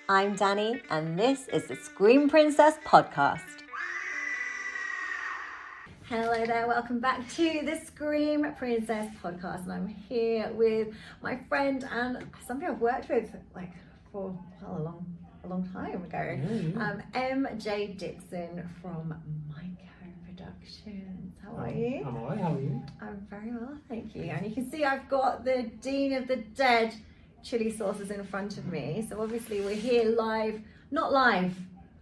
I'm Danny, and this is the Scream Princess podcast. Hello there, welcome back to the Scream Princess podcast, and I'm here with my friend and somebody I've worked with for a long time ago, MJ Dixon from Productions. How are you? I'm alright, how are you? I'm very well, thank you. And you can see I've got the Dean of the Dead chili sauces in front of me. So obviously we're here live, not live.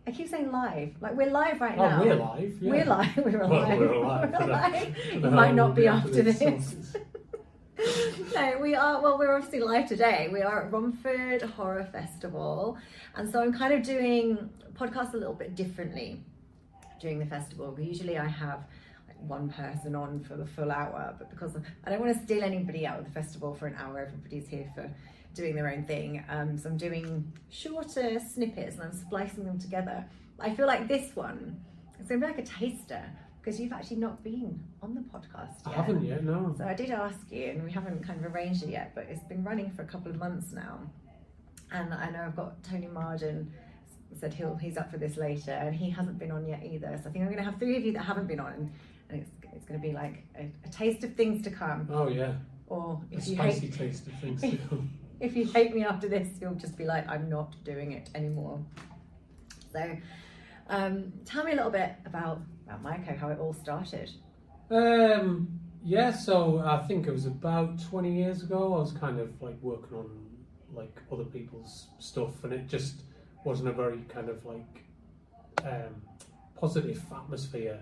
I keep saying live, like we're live right now. Oh, we're live. Yeah. We're live. We're alive. We're alive. We're alive. It might not be after this. No, we are. Well, we're obviously live today. We are at Romford Horror Festival, and so I'm kind of doing podcasts a little bit differently during the festival. Usually I have one person on for the full hour, but because I don't want to steal anybody out of the festival for an hour, everybody's here for doing their own thing. So I'm doing shorter snippets and I'm splicing them together. I feel like this one is going to be like a taster because you've actually not been on the podcast yet. I haven't yet, no. So I did ask you, and we haven't kind of arranged it yet, but it's been running for a couple of months now. And I know I've got Tony Marden said he's up for this later, and he hasn't been on yet either. So I think I'm going to have three of you that haven't been on, and it's going to be like a taste of things to come. Oh yeah. Or if you spicy taste of things to come. If you hate me after this, you'll just be like, I'm not doing it anymore. So, tell me a little bit about Myco, how it all started. Yeah, so I think it was about 20 years ago. I was kind of like working on like other people's stuff, and it just wasn't a very kind of like positive atmosphere.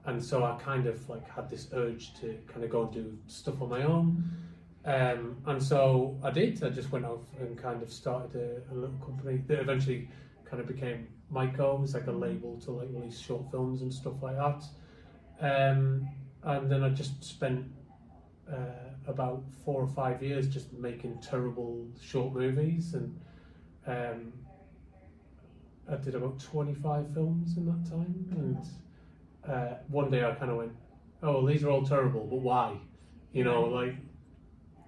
And so I kind of like had this urge to kind of go and do stuff on my own. And so I did. I just went off and kind of started a little company that eventually kind of became Myco. It was like a label to like release short films and stuff like that. And then I just spent about 4 or 5 years just making terrible short movies, and I did about 25 films in that time. And one day I kind of went, oh, well, these are all terrible, but why? You know, like.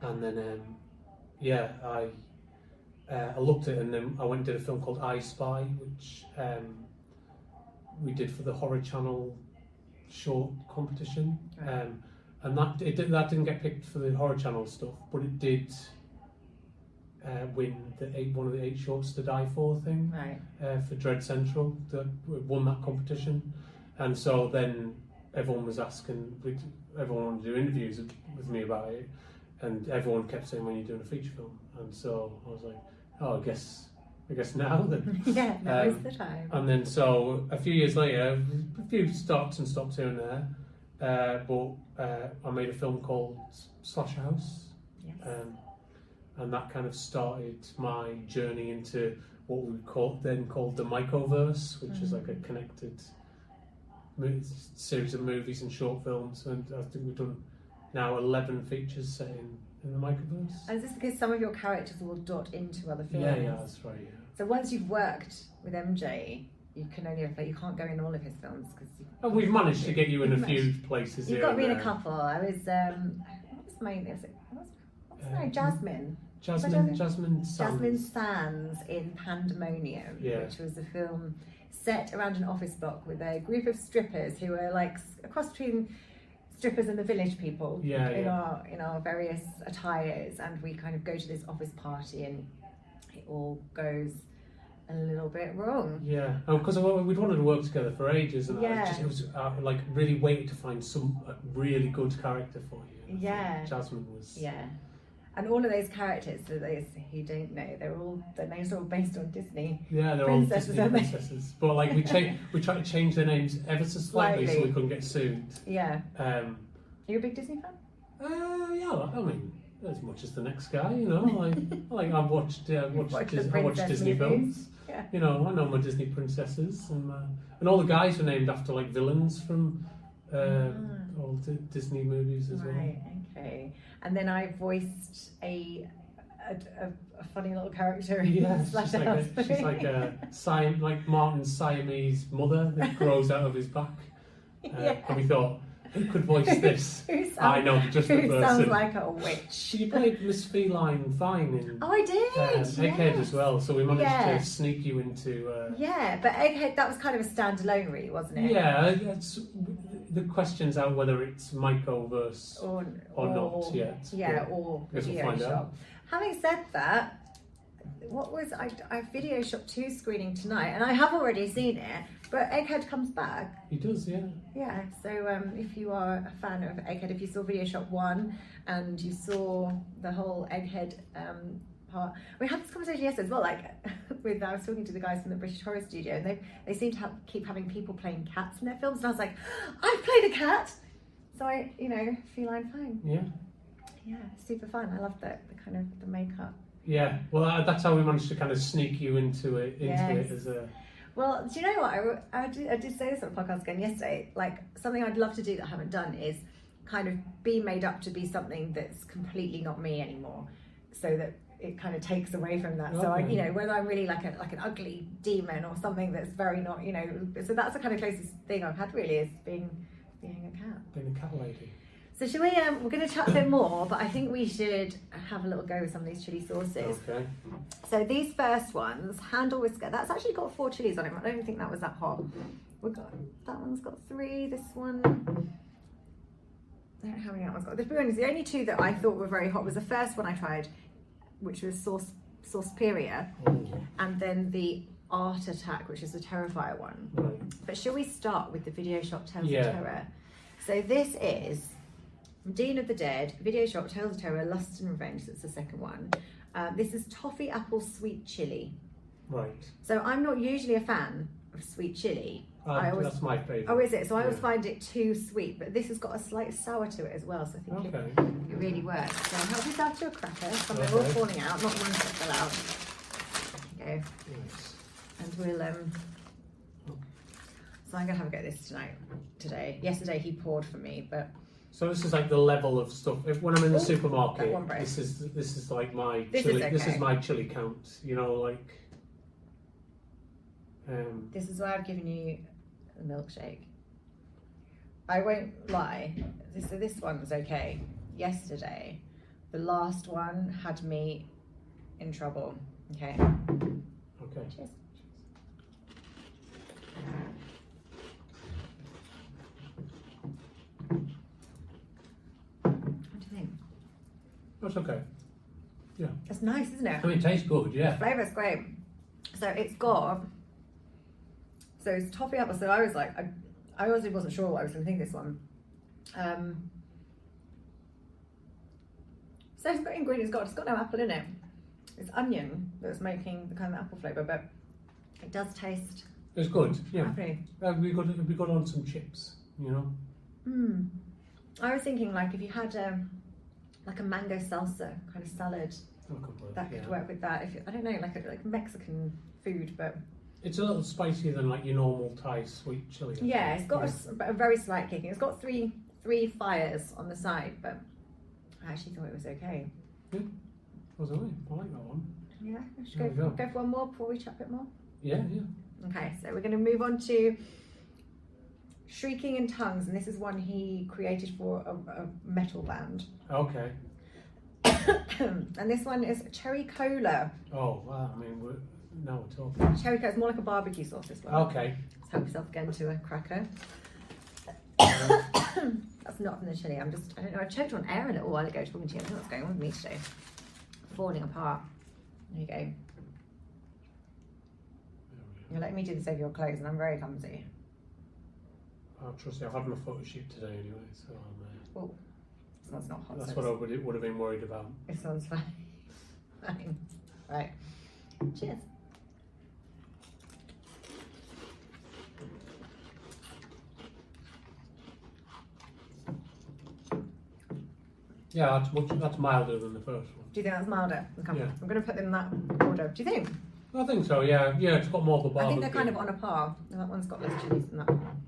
And then, I looked at it, and then I went and did a film called I Spy, which we did for the Horror Channel short competition. Right. And that didn't get picked for the Horror Channel stuff, but it did win one of the 8 shorts to die for thing, right. For Dread Central, that won that competition. And so then everyone was asking, everyone wanted to do interviews with me about it. And everyone kept saying, when you're doing a feature film. And so I was like, oh, I guess now then. Yeah, now is the time. And then so a few years later, a few starts and stops here and there, but I made a film called Slasher House. Yes. And that kind of started my journey into what we called the Mycoverse, which is like a connected series of movies and short films. And I think we've done now 11 features set in the Mycoverse. And is this because some of your characters will dot into other films? Yeah, that's right. Yeah. So once you've worked with MJ, you can only you can't go in all of his films because we've managed to get you in a few places. You've got me in a couple. I was what's my name? What's her name? Jasmine. Jasmine Sands. Jasmine Sands in Pandemonium, which was a film set around an office block with a group of strippers who were like a cross between strippers and the village people in our various attires, and we kind of go to this office party and it all goes a little bit wrong. Yeah, because we'd wanted to work together for ages, and it was like really waiting to find some really good character for you. Yeah, Jasmine was. Yeah, and all of those characters, for those who don't know, their names are all based on Disney. Yeah, they're all Disney princesses. But like we tried to change their names ever so slightly so we couldn't get sued. Yeah. You're a big Disney fan? Yeah. I mean, as much as the next guy, you know. Like I've watched Disney films. Yeah. You know, I know my Disney princesses, and all the guys are named after like villains from all Disney movies as well. Right. Okay. And then I voiced a funny little character in Slash House. She's like Martin's Siamese mother that grows out of his back. And we thought, Who could voice this? I know, just the Who person. sounds like a witch. She played Miss Feline Fine in Oh, I did. Egghead as well, so we managed Yes. to sneak you into. Yeah, but Egghead, that was kind of a standalone, really, wasn't it? Yeah, the question's out whether it's Mycoverse Or not yet. Yeah, but or guess we'll video find shop. out. Having said that, I video shop 2 screening tonight, and I have already seen it. But Egghead comes back. He does, yeah. Yeah. So if you are a fan of Egghead, if you saw Video Shop 1 and you saw the whole Egghead part, we had this conversation yesterday as well. Like, I was talking to the guys from the British Horror Studio, and they seem to keep having people playing cats in their films, and I was like, I've played a cat. So feline fine. Yeah. Yeah, super fun. I love the kind of the makeup. Yeah, well, that's how we managed to kind of sneak you into it Yes. as a. Well, do you know what? I did say this on the podcast again yesterday. Like, something I'd love to do that I haven't done is kind of be made up to be something that's completely not me anymore, so that it kind of takes away from that. So Okay. whether I'm really like an ugly demon or something that's very not, So that's the kind of closest thing I've had really, is being a cat. Being a cat lady. So shall we? We're going to chat a bit more, but I think we should have a little go with some of these chili sauces. Okay. So these first ones, handle whisker, that's actually got 4 chilies on it. I don't think that was that hot. That one's got 3. This one, I don't know how many that one's got. The only 2 that I thought were very hot was the first one I tried, which was Sauce Superior, and then the Art Attack, which is the Terrifier one. Right. But shall we start with the Video Shop Tales Yeah. of Terror? So this is Dean of the Dead, Video Shop Tales of Terror, Lust and Revenge. That's the second one. This is Toffee Apple Sweet Chili. Right. So I'm not usually a fan of sweet chili. That's my favourite. Oh, is it? So I always find it too sweet, but this has got a slight sour to it as well, so I think it really works. So help yourself to a cracker, so they're all falling out, not one that fell out. There you go. Yes. And we'll so I'm gonna have a go at this today. Yesterday he poured for me, but So this is like the level of stuff. When I'm in the supermarket, that one break. this is like my This chili. is okay. This is my chili count. this is why I've given you a milkshake. I won't lie. This one was okay. Yesterday, the last one had me in trouble. Okay. Okay. Cheers. What do you think? That's okay. Yeah. It's nice, isn't it? I mean, it tastes good. Yeah. Flavour's great. So it's toffee apple. So I was like, I honestly wasn't sure what I was going to think of this one. So it's got ingredients. It's got no apple in it. It's onion that's making the kind of apple flavour, but it does taste It's good. Yeah. happy. It'd be good on some chips. I was thinking like if you had like a mango salsa kind of salad, that could work with that. I don't know, like Mexican food, but It's a little spicier than like your normal Thai sweet chili. yeah, it's got a very slight kick. It's got three fires on the side, but I actually thought it was okay. Yeah. Was I like that one. Yeah, should There we go go. for one more before we chat a bit more. Yeah. Okay, so we're going to move on to Shrieking in Tongues, and this is one he created for a metal band. Okay. And this one is Cherry Cola. Oh, well, I mean, now we're talking. Cherry Cola is more like a barbecue sauce, this one. Okay. Let's help yourself again to a cracker. That's not from the chili. I don't know, I choked on air a little while ago talking to you. I don't know what's going on with me today. Falling apart. There you go. You're letting me do this over your clothes, and I'm very clumsy. I'll trust you. I've had my photo shoot today anyway, so Oh, this one's not hot. that's so what I would have been worried about. This one's fine. Fine. Right. Cheers. Yeah, that's milder than the first one. Do you think that's milder? Okay. Yeah. I'm going to put them in that order. Do you think? I think so. Yeah. It's got more of a barbecue. I think they're kind of on a par. That one's got less chilies than that one.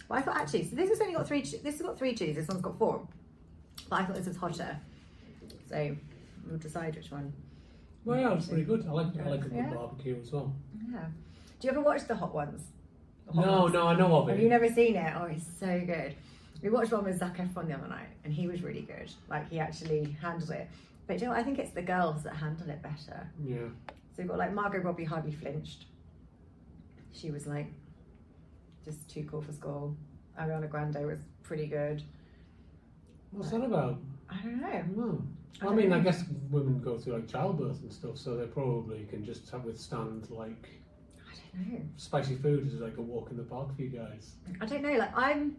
But I thought actually, so this has only got three. This has got 3 chilies. This one's got 4. But I thought this was hotter. So we'll decide which one. Well, yeah, it's pretty good. I like a good Yeah. barbecue as well. Yeah. Do you ever watch the hot ones? No, I know of Have it. you never seen it? Oh, it's so good. We watched one with Zac Efron the other night, and he was really good. Like, he actually handled it. But you know, I think it's the girls that handle it better. Yeah. So you've got like Margot Robbie hardly flinched. She was like just too cool for school. Ariana Grande was pretty good. What's that about? I don't know. Well, I mean, I guess women go through like childbirth and stuff, so they probably can just withstand like. I don't know. Spicy food is like a walk in the park for you guys. I don't know. Like, I'm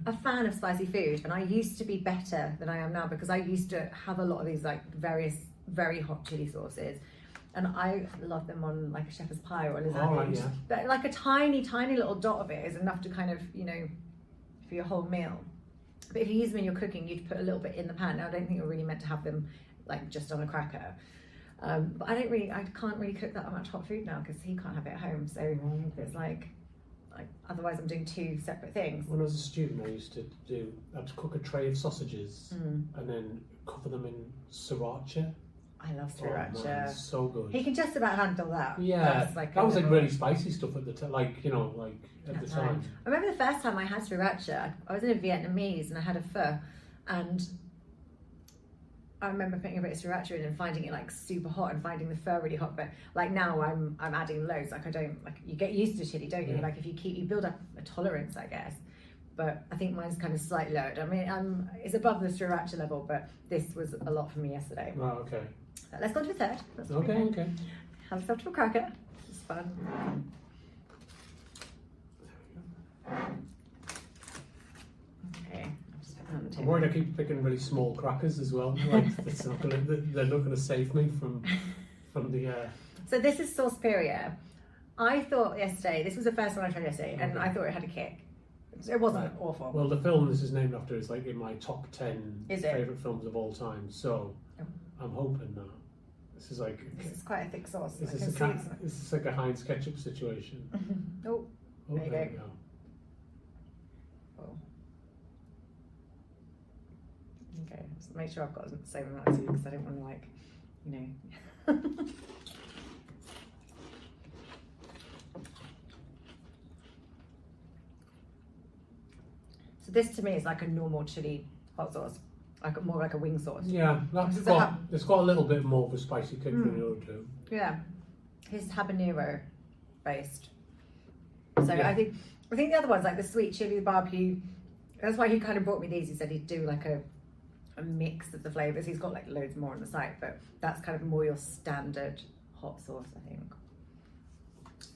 a fan of spicy food, and I used to be better than I am now because I used to have a lot of these like various very hot chili sauces, and I love them on like a shepherd's pie or a lasagna. Oh, right, yeah. But like a tiny little dot of it is enough to kind of, you know, for your whole meal. But if you use them in your cooking, you'd put a little bit in the pan. Now, I don't think you're really meant to have them like just on a cracker. But I can't really cook that much hot food now because he can't have it at home. So it's like otherwise I'm doing two separate things. When I was a student, I'd cook a tray of sausages and then cover them in siracha. I love Oh, man, siracha. so good. He can just about handle that. Yeah, That's like that was like really spicy stuff at the time. Like, you know, like at the time. I remember the first time I had sriracha. I was in a Vietnamese and I had a pho, and I remember putting a bit of sriracha in and finding it like super hot and finding the pho really hot. But like now I'm adding loads. Like I don't like, you get used to chili, don't you? Yeah. Like if you build up a tolerance, I guess. But I think mine's kind of slightly lowered. I mean, it's above the sriracha level, but this was a lot for me yesterday. Right, okay. So let's go to the third. Okay. Have yourself to a cracker. It's fun. Okay. I'll just put that on the I'm table. worried I keep picking really small crackers as well. Like they're not gonna save me from the. So this is Sauce Superior. I thought yesterday, this was the first one I tried yesterday, and Okay. I thought it had a kick. It wasn't Right. awful. Well, the film this is named after is like in my top 10 Is it? favourite films of all time. So Oh. I'm hoping that this is like. This is quite a thick sauce. Is I this, can a see ca- it's- is this like a Heinz ketchup situation? Oh, Oh, There you there go. we go. oh. Okay, just make sure I've got the same amount as you because I don't want to like, you know. So this to me is like a normal chili hot sauce, like more like a wing sauce. Yeah, Does it have- it's got a little bit more of a spicy kick than the other two. Yeah, his habanero based. So Yeah. I think the other one's like the sweet chili, the barbecue. That's why he kind of brought me these. He said he'd do like a mix of the flavors. He's got like loads more on the site, but that's kind of more your standard hot sauce, I think.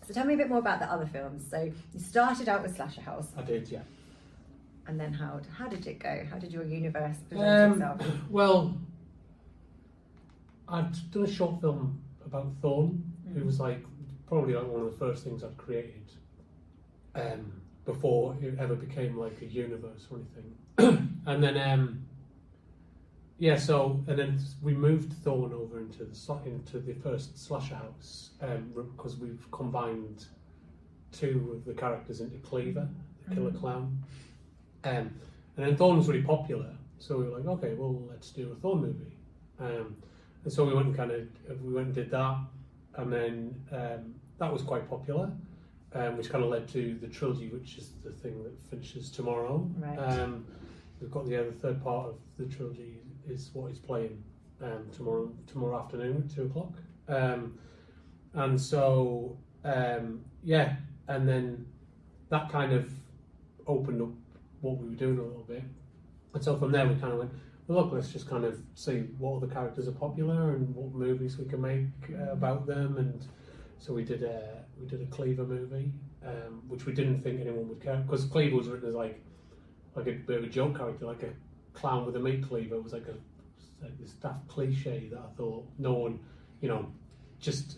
So tell me a bit more about the other films. So you started out with Slasher House, I did, yeah. and then how did it go? How did your universe present itself? Well, I'd done a short film about Thorn. It was like probably like one of the first things I'd created before it ever became like a universe or anything. And then and then we moved Thorn over into the first Slasher House because we've combined two of the characters into Cleaver, the killer clown. And then Thorn was really popular, so we were like, okay, well, let's do a Thorn movie. And so we went and did that, and then that was quite popular, which kind of led to the trilogy, which is the thing that finishes tomorrow. Right. We've got the third part of the trilogy is what is playing tomorrow afternoon at 2:00. And so and then that kind of opened up what we were doing a little bit, and so from there we kind of went, well, look, let's just kind of see what other characters are popular and what movies we can make about them. And so we did a Cleaver movie, which we didn't think anyone would care, because Cleaver was written as like a bit of a joke character, like a clown with a meat cleaver. It was like this daft cliche that I thought no one, you know, just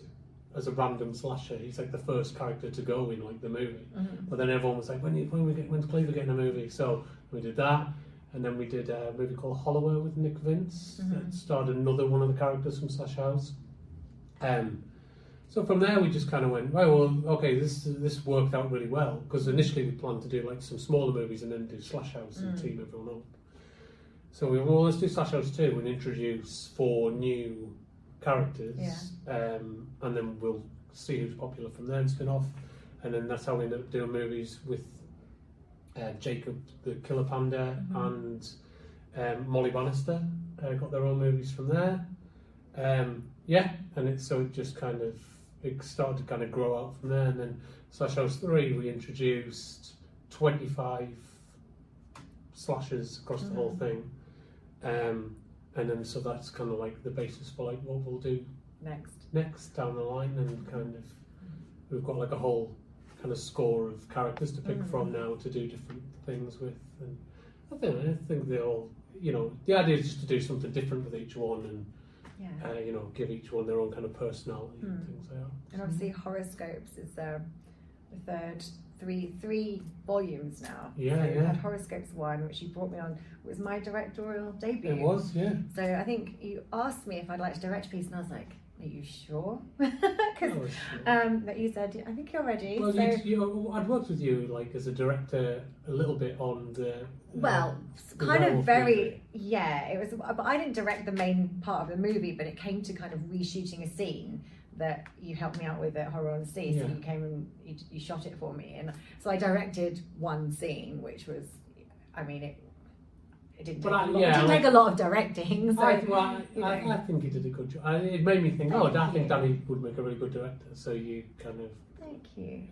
as a random slasher, he's like the first character to go in like the movie. But then everyone was like, when's Cleaver getting a movie? So we did that, and then we did a movie called Hollower with Nick Vince that starred another one of the characters from Slash House. So from there we just kind of went, well, okay, this worked out really well, because initially we planned to do like some smaller movies and then do Slash House and team everyone up. So we went, well, let's do Slash House 2 and introduce 4 new characters, and then we'll see who's popular from there and spin off. And then that's how we ended up doing movies with Jacob the Killer Panda and Molly Bannister got their own movies from there. And it just kind of, it started to kind of grow out from there. And then Slash House 3, we introduced 25 slashers across the whole thing. And then so that's kind of like the basis for like what we'll do next down the line, and kind of we've got like a whole kind of score of characters to pick from now to do different things with. And I think they all, you know, the idea is just to do something different with each one, and you know, give each one their own kind of personality and things like that. And obviously Horoscopes is the third three volumes now. So we had Horoscopes 1, which you brought me on. It was my directorial debut. It was, yeah. So I think you asked me if I'd like to direct a piece, and I was like, are you sure? Because that you said, I think you're ready. Well, I'd worked with you like as a director a little bit on the kind of very movie. It was, but I didn't direct the main part of the movie, but it came to kind of reshooting a scene that you helped me out with at Horror on the Sea. So you came and you shot it for me, and so I directed one scene, which was, I mean, it didn't take a lot of directing. So, I think you did a good job. It made me think, I think Danny would make a really good director. So you kind of. Thank you.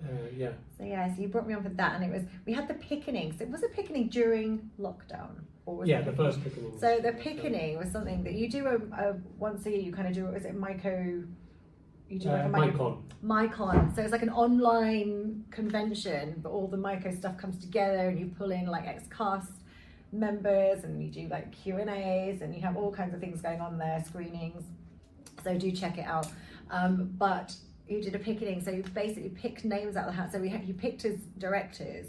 So you brought me on for that, and we had the pickening. So it was a pickening during lockdown, or was the first pickening. So the pickening was something that you do a once a year. You kind of do it. Was it Myco? You do like a Mycon. So it's like an online convention, but all the Myco stuff comes together, and you pull in like ex-cast members, and you do like Q&As, and you have all kinds of things going on there, screenings. So do check it out. But you did a picketing, so you basically picked names out of the hat. So you picked as directors,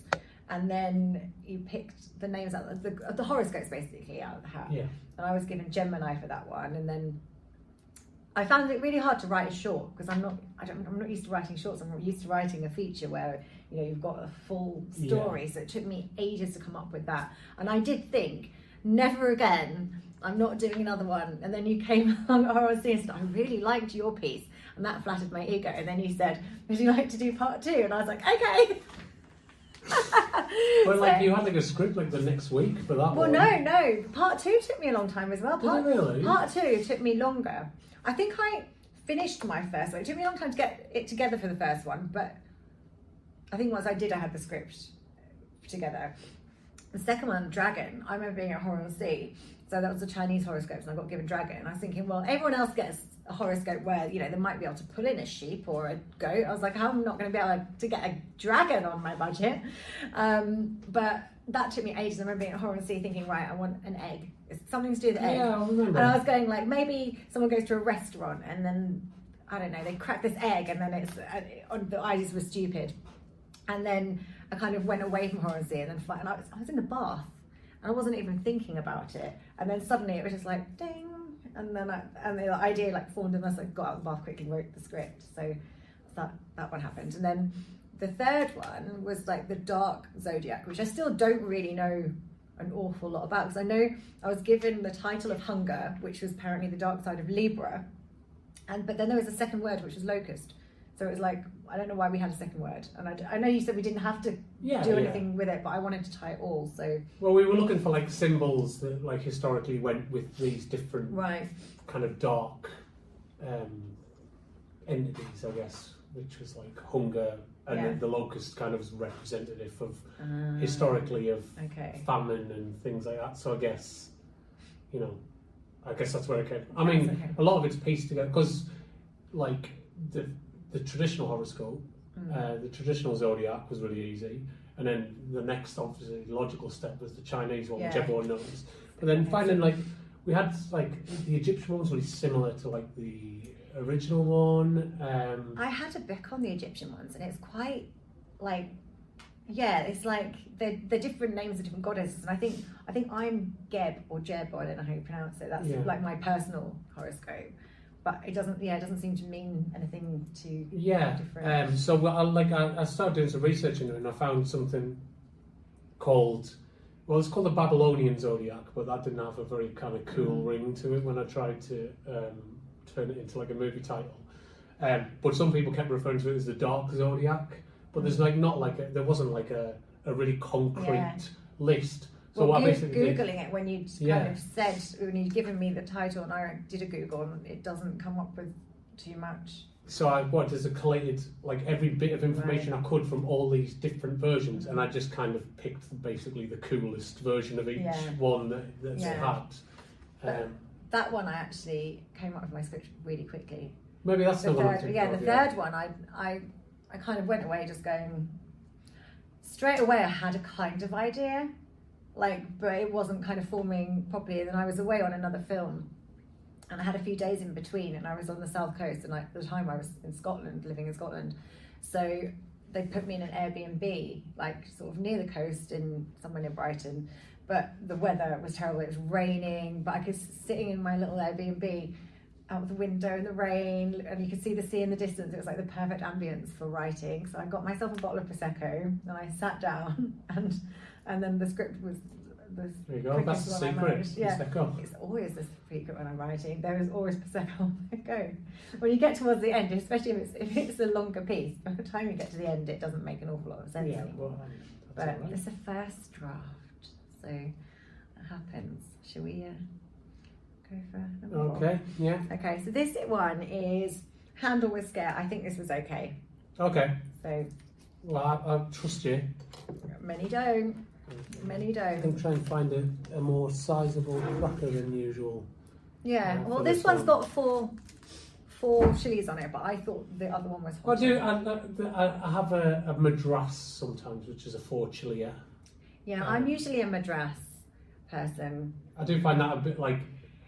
and then you picked the names out of the horoscopes basically out of the hat. Yeah. And I was given Gemini for that one, and then I found it really hard to write a short because I'm not used to writing shorts. I'm used to writing a feature where, you know, you've got a full story. So it took me ages to come up with that. And I did think, never again, I'm not doing another one. And then you came along at Horror and said, I really liked your piece, and that flattered my ego. And then you said, would you like to do part 2? And I was like, okay. Well, like you had like a script like the next week for that one. Well, no. Part 2 took me a long time as well. Did it really? Part 2 took me longer. I think I finished my first one. It took me a long time to get it together for the first one, but I think once I did, I had the script together. The second one, Dragon, I remember being at Horror on the Sea, so that was the Chinese horoscopes, and I got given Dragon, and I was thinking, well, everyone else gets a horoscope where, you know, they might be able to pull in a sheep or a goat. I was like, I'm not going to be able to get a dragon on my budget. But that took me ages. I remember being at Horror on the Sea thinking, right, I want an egg. It's something to do with the egg. Yeah, I remember. And I was going like, maybe someone goes to a restaurant and then, I don't know, they crack this egg, and then it's, the ideas were stupid. And then I kind of went away from Horror and Sea, and then I was in the bath, and I wasn't even thinking about it. And then suddenly it was just like, ding. And then the idea like formed, and I got out of the bath quickly, wrote the script. So that one happened. And then the third one was like the Dark Zodiac, which I still don't really know an awful lot about, because I know I was given the title of Hunger, which was apparently the dark side of Libra, but then there was a second word, which was Locust. So it was like, I don't know why we had a second word, and I know you said we didn't have to do anything with it, but I wanted to tie it all. So we were looking for like symbols that like historically went with these different kind of dark entities, I guess, which was like hunger. And then the locust kind of was representative of historically of famine and things like that. So I guess, you know, that's where it came. I mean, a lot of it's pieced together because, like, the traditional horoscope, the traditional zodiac was really easy, and then the next obviously logical step was the Chinese one, which everyone knows. But then finding like we had like the Egyptian one was really similar to like the original one. I had a book on the Egyptian ones, and it's quite like, it's like they're different names of different goddesses, and I think I'm Geb or Jeb, I don't know how you pronounce it. That's like my personal horoscope, but it doesn't seem to mean anything too different. So I started doing some research into it, and I found something called, it's called the Babylonian Zodiac, but that didn't have a very kind of cool ring to it when I tried to turn it into like a movie title. But some people kept referring to it as the Dark Zodiac, but there's like there wasn't like a a really concrete Yeah. list. So Well, what I basically did, Googling it when you kind of said, when you'd given me the title and I did a Google and it doesn't come up with too much. so I collated like every bit of information I could from all these different versions, and I just kind of picked basically the coolest version of each one that's had. That one I actually came up with my script really quickly. Maybe that's the one. The third one I kind of went away just going, straight away I had a kind of idea, but it wasn't kind of forming properly. And then I was away on another film and I had a few days in between, and I was on the south coast, and at the time I was in Scotland, living in Scotland. So they put me in an Airbnb, sort of near the coast in somewhere near Brighton. But the weather was terrible, it was raining, but I was sitting in my little Airbnb out the window in the rain, and you could see the sea in the distance. It was like the perfect ambience for writing. So I got myself a bottle of Prosecco and I sat down, and then the script was there you go, that's the secret. Yeah, it's always the secret when I'm writing. There is always Prosecco on the go. When you get towards the end, especially if it's a longer piece, by the time you get to the end, it doesn't make an awful lot of sense anymore. But right. It's a first draft, so that happens. Shall we go for number 4? Yeah. Okay, so this one is Handle with Scare. I think this was okay. Okay. So. Well, I trust you. Many don't. Many don't. I think try and find a more sizable cracker than usual. Yeah, well, this one's got four chilies on it, but I thought the other one was hot. I have a Madras sometimes, which is a 4 chili. Yeah, I'm usually a Madras person. I do find that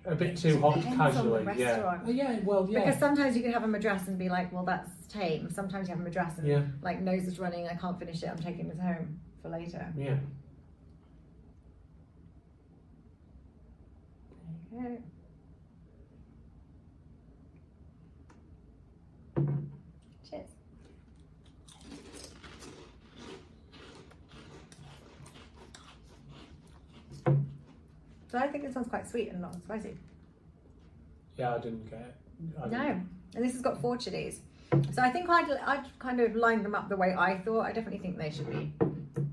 a bit too hot casually. Yeah, well, yeah. Because sometimes you can have a Madras and be like, well, that's tame. Sometimes you have a Madras and nose is running, I can't finish it, I'm taking this home for later. Yeah. There you go. Cheers. So I think this one's quite sweet and not spicy. Yeah, I didn't get it. No, and this has got 4 chilies. So I think I'd kind of lined them up the way I thought. I definitely think they should be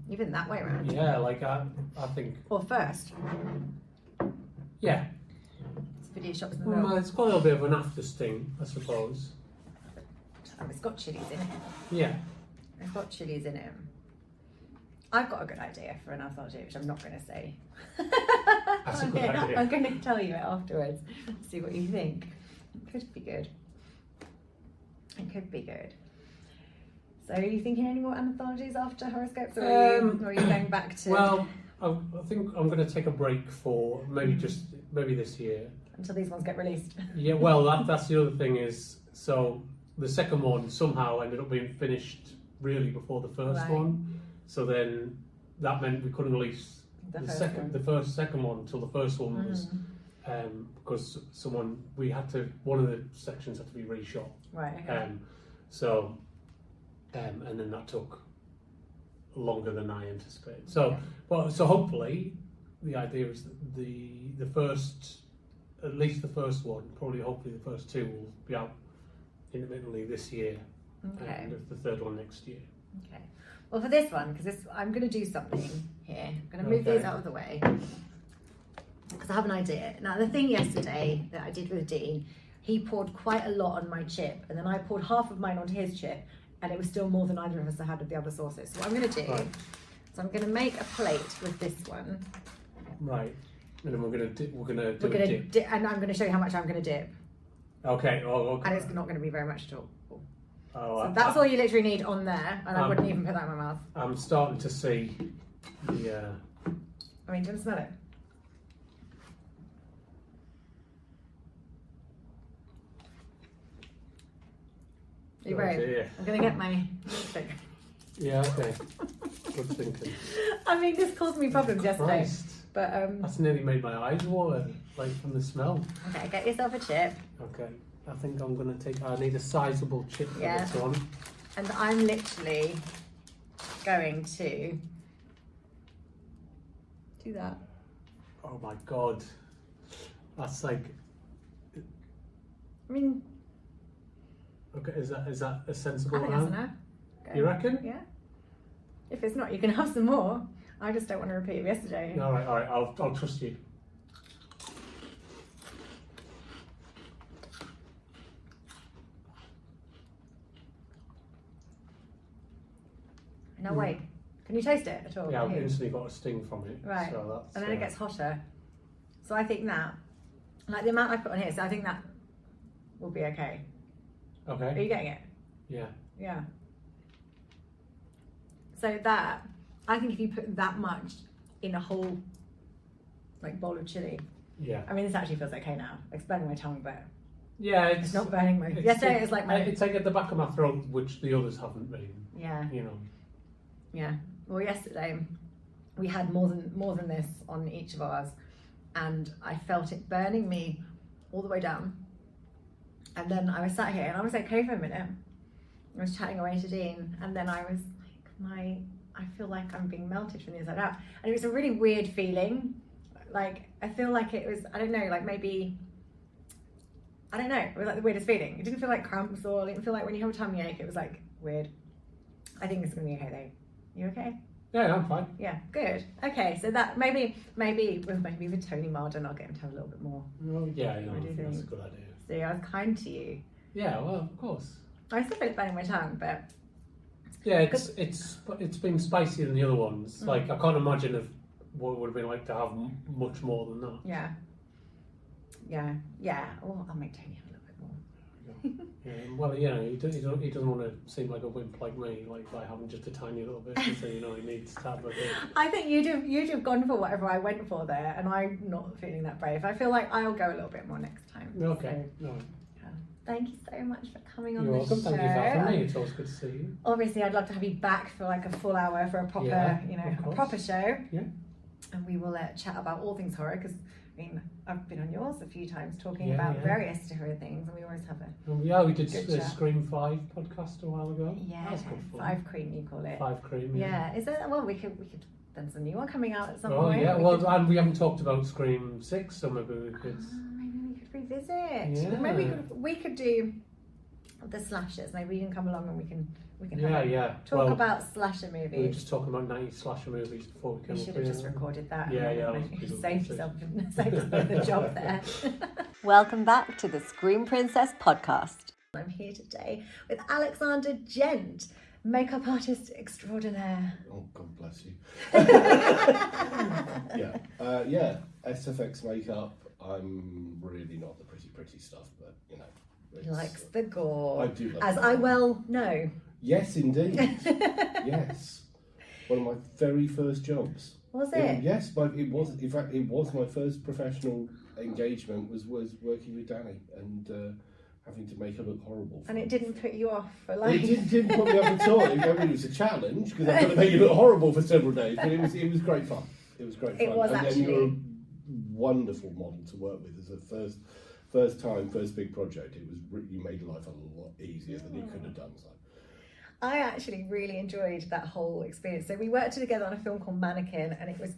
even that way around. Yeah, I think. Or first. Yeah. It's video shops in the middle. It's got a little bit of an after sting, I suppose. Oh, it's got chilies in it. Yeah. It's got chilies in it. I've got a good idea for an anthology, which I'm not going to say. That's a good idea. I'm going to tell you it afterwards. See what you think. It could be good. It could be good. So are you thinking any more anthologies after horoscopes, or are you going back to... Well, I think I'm going to take a break for maybe this year. Until these ones get released. Yeah, well, that's the other thing is, so the second one somehow ended up being finished really before the first one. So then that meant we couldn't release the second one until the first one was, because one of the sections had to be reshot. Right. Okay. And then that took longer than I anticipated. So hopefully the idea is that the first, at least the first one, hopefully the first 2 will be out intermittently this year, and the third one next year. Okay. Well, for this one, because I'm going to do something here. I'm going to move these out of the way because I have an idea. Now, the thing yesterday that I did with Dean, he poured quite a lot on my chip, and then I poured half of mine onto his chip, and it was still more than either of us had of the other sauces. So what I'm going to do, so I'm going to make a plate with this one. Right. And then we're going to dip. And I'm going to show you how much I'm going to dip. Okay. Okay. And it's not going to be very much at all. So that's all you literally need on there, and I wouldn't even put that in my mouth. I'm starting to see the... I mean, do you want to smell it? Are you ready? I'm going to get my lipstick. Yeah, okay. Good thinking. I mean, this caused me problems yesterday. Christ. But that's nearly made my eyes water, from the smell. Okay, get yourself a chip. Okay. I think I'm going to I need a sizable chip for this one. And I'm literally going to do that. Oh my God. That's like... I mean... Okay, is that a sensible I think amount? that's enough. You reckon? Yeah. If it's not, you can have some more. I just don't want to repeat it yesterday. All right. I'll trust you. No, wait. Can you taste it at all? Yeah, I've instantly got a sting from it. Right. So that's, and then it gets hotter. So I think that, like the amount I put on here, so I think that will be okay. Okay. Are you getting it? Yeah. Yeah. So that, I think if you put that much in a whole like bowl of chili. Yeah. I mean, this actually feels okay now. It's burning my tongue, but yeah, it's not burning my. Yesterday it was like my. It's like at the back of my throat, which the others haven't been. Yeah. You know. Yeah. Well, yesterday we had more than this on each of ours, and I felt it burning me all the way down. And then I was sat here and I was okay for a minute. I was chatting away to Dean, and then I was like, I feel like I'm being melted from the inside out, and it was a really weird feeling. Like I feel like it was, I don't know, like maybe, I don't know, it was like the weirdest feeling. It didn't feel like cramps, or it didn't feel like when you have a tummy ache. It was like weird. I think it's gonna be okay though. You okay? Yeah, I'm fine. Yeah, good. Okay, so that maybe with Tony Marden, I'll get him to have a little bit more. Well, yeah, I do think that's a think? good idea. See, I was kind to you. Yeah, well, of course. I still feel it burning my tongue, but Yeah, it's been spicier than the other ones. Like I can't imagine what it would have been like to have much more than that. yeah. Well, I'll make Tony have a little bit more. Yeah, well, you know, he doesn't want to seem like a wimp like me, like by having just a tiny little bit. So you know, he needs to have a bit. I think you'd have gone for whatever I went for there, and I'm not feeling that brave. I feel like I'll go a little bit more next time. Okay. So, No. thank you so much for coming on You're the welcome. show. Thank you for having me. It's always good to see you. Obviously, I'd love to have you back for like a full hour for a proper, a proper show. Yeah. And we will chat about all things horror, because I mean, I've been on yours a few times talking about various horror things, and we always have a we did the chat. Scream 5 podcast a while ago. Yeah, That's good fun. 5 cream you call it. 5 cream. Yeah, is there? Well, we could. There's a new one coming out at some Oh point. yeah, well, and we haven't talked about Scream 6, so maybe we could. Maybe we could revisit. Yeah. Maybe we could do the slashers. Maybe you can come along and we can talk about slasher movies. We were just talking about 90s slasher movies before we came You should have just recorded that. Yeah. Saved yourself the job there. Welcome back to the Scream Princess podcast. I'm here today with Alexander Gent, makeup artist extraordinaire. Oh, God bless you. SFX makeup. I'm really not the pretty stuff, but you know. He likes the gore. I do like as I well know. Yes, indeed. Yes. One of my very first jobs. Was it? Yes, but it was. In fact, it was my first professional engagement. Was working with Danny and having to make her look horrible. And it didn't put you off for like. It didn't put me off at all. It was a challenge because I've got to make you look horrible for several days. But it was great fun. It was great fun. It was actually. And you're a wonderful model to work with as a first big project. It was you made life a lot easier than you could have done. So. I actually really enjoyed that whole experience. So we worked together on a film called Mannequin, and it was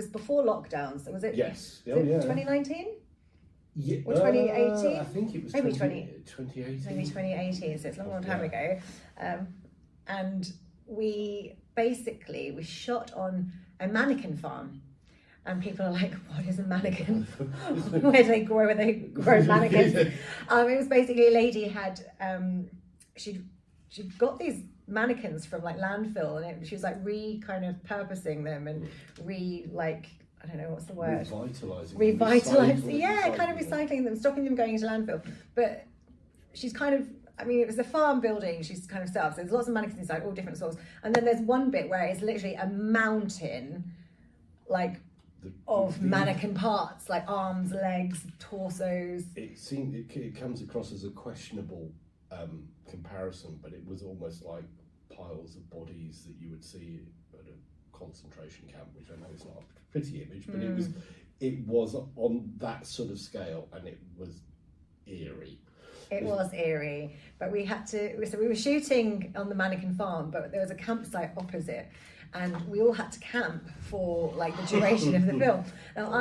before lockdown. So was it? Yes. Was it 2019? Yeah. Or 2018? I think it was Maybe 2018. Maybe 2018. So it's a long time ago. And we shot on a mannequin farm. And people are like, what is a mannequin? Where do they grow mannequins? It was basically a lady had, she'd got these mannequins from like landfill, and she was like repurposing them and I don't know what's the word. Revitalising. Yeah, kind of recycling them, stopping them going into landfill. But she's kind of, I mean, it was a farm building she's kind of set up. So there's lots of mannequins inside, all different sorts. And then there's one bit where it's literally a mountain, like, of mannequin parts, like arms, legs, torsos. It comes across as a questionable comparison, but it was almost like piles of bodies that you would see at a concentration camp, which I know is not a pretty image, but it was on that sort of scale, and it was eerie. It was eerie, but we were shooting on the mannequin farm, but there was a campsite opposite, and we all had to camp for like the duration of the film. Now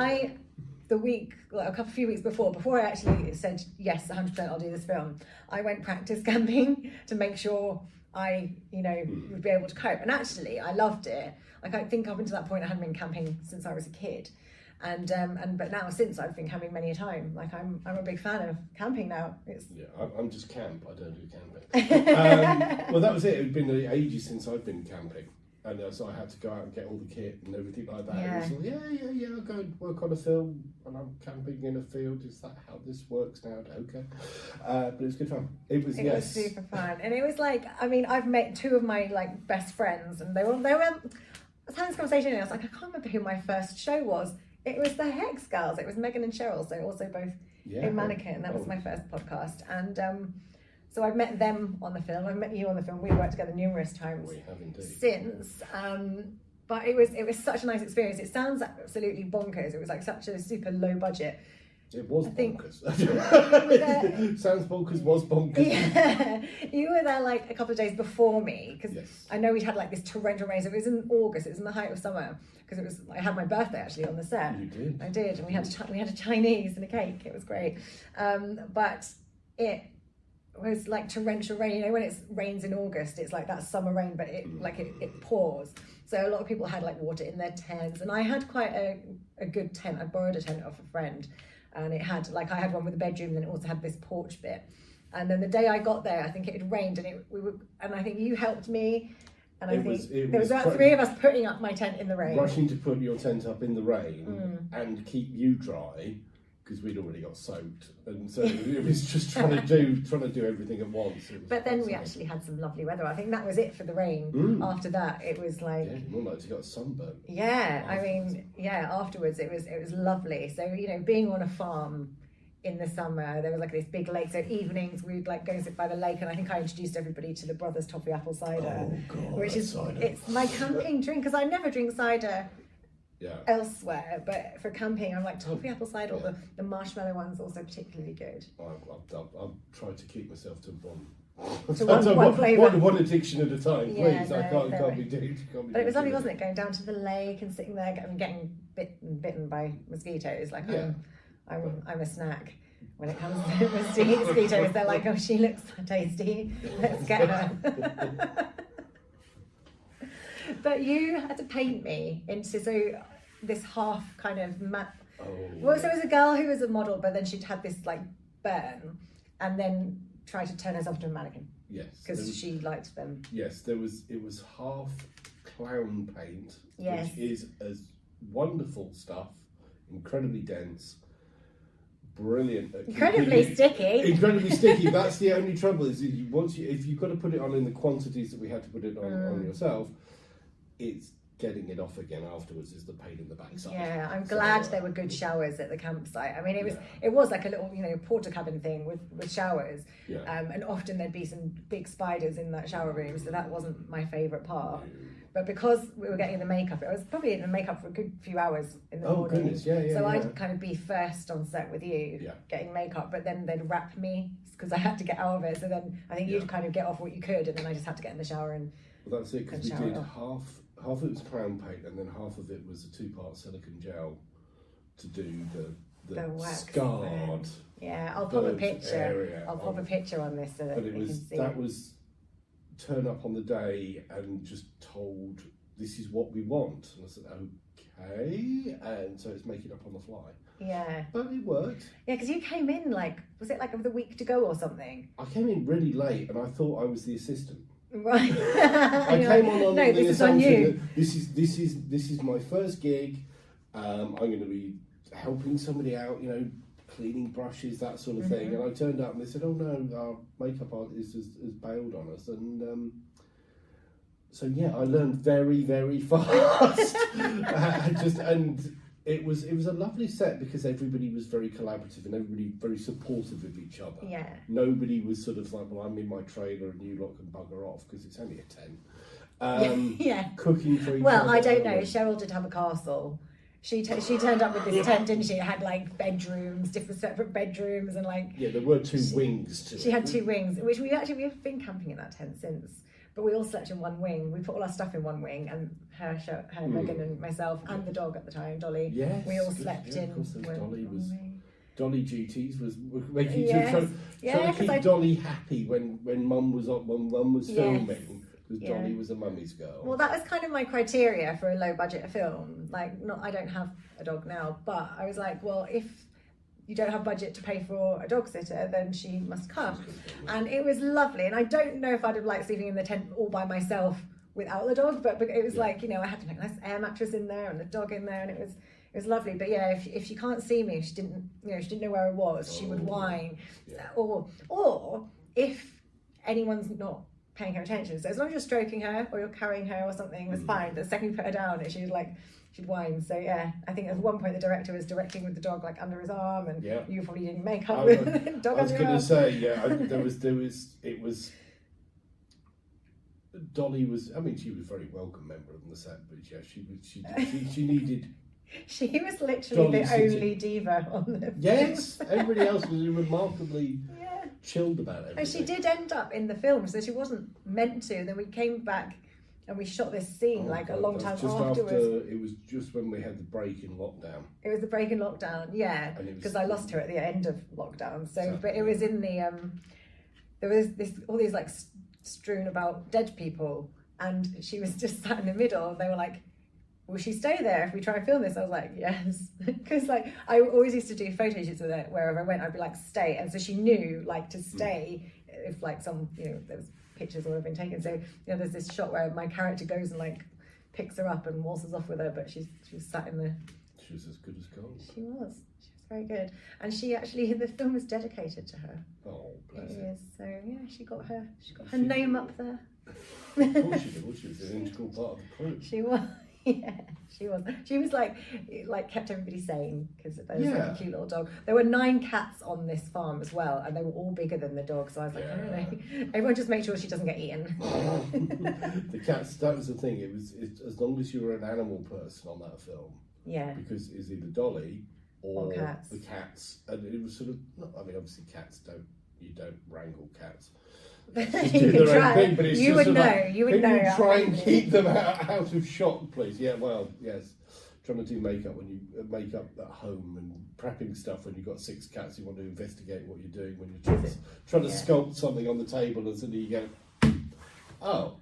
a few weeks before I actually said yes 100% I'll do this film, I went practice camping to make sure I, would be able to cope. And actually, I loved it. Like, I think up until that point, I hadn't been camping since I was a kid. But now since I've been camping many a time, like I'm a big fan of camping now. I'm just camp. I don't do camping. Well, that was it. It'd been ages since I've been camping, and so I had to go out and get all the kit and everything like that. Yeah. And it was like, I'll go and work on a film, and I'm camping in a field. Is that how this works now? Okay, but it was good fun. It was super fun, and it was like, I mean, I've met two of my like best friends, and they were. I was having this conversation, and I was like, I can't remember who my first show was. It was the Hex Girls. It was Megan and Cheryl, so also both in Mannequin. That was my first podcast. And so I've met them on the film. I've met you on the film. We've worked together numerous times since. But it was such a nice experience. It sounds absolutely bonkers. It was like such a super low budget. It was bonkers. Sounds bonkers, was bonkers. Yeah, you were there like a couple of days before me, because I know we'd had like this torrential rain. So it was in August. It was in the height of summer, because I had my birthday actually on the set. You did. I did, and we had a Chinese and a cake. It was great, but it was like torrential rain. When it rains in August, it's like that summer rain, but it pours. So a lot of people had like water in their tents, and I had quite a good tent. I borrowed a tent off a friend. And it had, like, I had one with a bedroom, and it also had this porch bit. And then the day I got there, I think it had rained, and I think you helped me. And I think there was about three of us putting up my tent in the rain. Rushing to put your tent up in the rain and keep you dry, because we'd already got soaked, and so it was just trying to do everything at once. But then we actually had some lovely weather. I think that was it for the rain. After that, it was like more like you got sunburn. Yeah, I mean, afterwards it was lovely. So being on a farm in the summer, there was like this big lake. So evenings we'd like go and sit by the lake, and I think I introduced everybody to the Brothers Toffee Apple Cider, which is cider. It's my camping drink, because I never drink cider. Elsewhere, but for camping, I'm like toffee apple cider, or the marshmallow one's also particularly good. I've tried to keep myself to one. One flavour. One addiction at a time, please. I can't be doing. But it was lovely, wasn't it? Going down to the lake and sitting there, getting bitten by mosquitoes. Like I'm a snack when it comes to mosquitoes. They're like, oh, she looks tasty. Let's get her. But you had to paint me into this half kind of map. Well, so it was a girl who was a model, but then she'd had this like burn, and then tried to turn herself into a mannequin. Yes, because she liked them. Yes, it was half clown paint, which is as wonderful stuff, incredibly dense. Brilliant. Incredibly sticky. That's the only trouble, is if you've got to put it on in the quantities that we had to put it on yourself, it's getting it off again afterwards is the pain in the backside. Yeah, I'm glad there were good showers at the campsite. I mean, it was like a little porta cabin thing with showers, and often there'd be some big spiders in that shower room, so that wasn't my favourite part. But because we were getting the makeup, it was probably in the makeup for a good few hours in the morning. Goodness, so I'd kind of be first on set with you, getting makeup, but then they'd wrap me because I had to get out of it. So then I think you'd kind of get off what you could, and then I just had to get in the shower and. Well, that's it, because we did half of it was clown paint, and then half of it was a 2-part silicone gel to do the scarred. Yeah, I'll pop a picture. I'll pop a picture on this so that you can see. That was turn up on the day and just told, this is what we want, and I said okay, and so it's making up on the fly. Yeah, but it worked. Yeah, because you came in was it with a week to go or something? I came in really late, and I thought I was the assistant. Right. I came on no, this is on you. This is my first gig. I'm going to be helping somebody out, cleaning brushes, that sort of thing. And I turned up, and they said, "Oh no, our makeup artist has bailed on us." And so I learned very, very fast. It was a lovely set, because everybody was very collaborative and everybody very supportive of each other. Yeah. Nobody was sort of like, well, I'm in my trailer and you lot can bugger off, because it's only a tent. Cooking for each other. Well, I don't know. Cheryl did have a castle. She turned up with this tent, didn't she? It had bedrooms, different separate bedrooms, and there were two wings to it. She had 2 wings, which we've been camping in that tent since. But we all slept in one wing. We put all our stuff in one wing, and her Megan, and myself, and the dog at the time, Dolly. Yes, we all slept in. Of course, Dolly duties was making sure. Yeah, trying to keep because Dolly happy when Mum was Yes. filming, because Yeah. Dolly was a mummy's girl. Well, that was kind of my criteria for a low budget film. Like, not I don't have a dog now, but I was like, well, if you don't have budget to pay for a dog sitter, then she must come. And it was lovely. And I don't know if I'd have liked sleeping in the tent all by myself without the dog, but it was like, you know, I had a nice air mattress in there and the dog in there, and it was lovely. But yeah, if she can't see me, she didn't know where I was, she would whine. Yeah. Or if anyone's not paying her attention, so as long as you're stroking her or you're carrying her or something, it's fine. But the second you put her down, she'd whine. So yeah, I think at one point the director was directing with the dog like under his arm, and you probably didn't make up with the dog. I was under your going arm. to say, it was. Dolly was. I mean, she was a very welcome member of the set, but yeah, she needed. She was literally Dolly the sitting. only diva on the Yes, everybody else was remarkably yeah. chilled about everything. And she did end up in the film, so she wasn't meant to. Then we came back and we shot this scene like a long time just afterwards. It was just when we had the break in lockdown. It was the break in lockdown, yeah, because I lost her at the end of lockdown. So, Exactly. but it was in the there was all these like strewn about dead people, and she was just sat in the middle. And they were like, "Will she stay there if we try and film this?" I was like, "Yes," because like I always used to do photo shoots with her wherever I went. I'd be like, "Stay," and so she knew like to stay if like some there was pictures would have been taken. So there's this shot where my character goes and like picks her up and waltzes off with her, but she was sat in the. She was as good as gold. She was very good, and she actually the film was dedicated to her. Oh, bless It her. is. So yeah, she got her name up there. Of course she did. Well, she was an integral part of the crew. She was. Yeah, she was. She was like kept everybody sane because there was like a cute little dog. There were 9 cats on this farm as well, and they were all bigger than the dog. So I was like, I don't know. Everyone just make sure she doesn't get eaten. The cats. That was the thing. It's as long as you were an animal person on that film. Yeah. Because it's either Dolly or cats. the cats, and it was sort of. I mean, obviously, you don't wrangle cats. Just You do could their own try. thing, but it's You just would sort of know. like, You would can know. you try and keep them out of shot, please? Yeah, well, yes. Trying to do makeup at home and prepping stuff when you've got 6 cats, you want to investigate what you're doing when you're trying to sculpt something on the table, and suddenly you go, oh,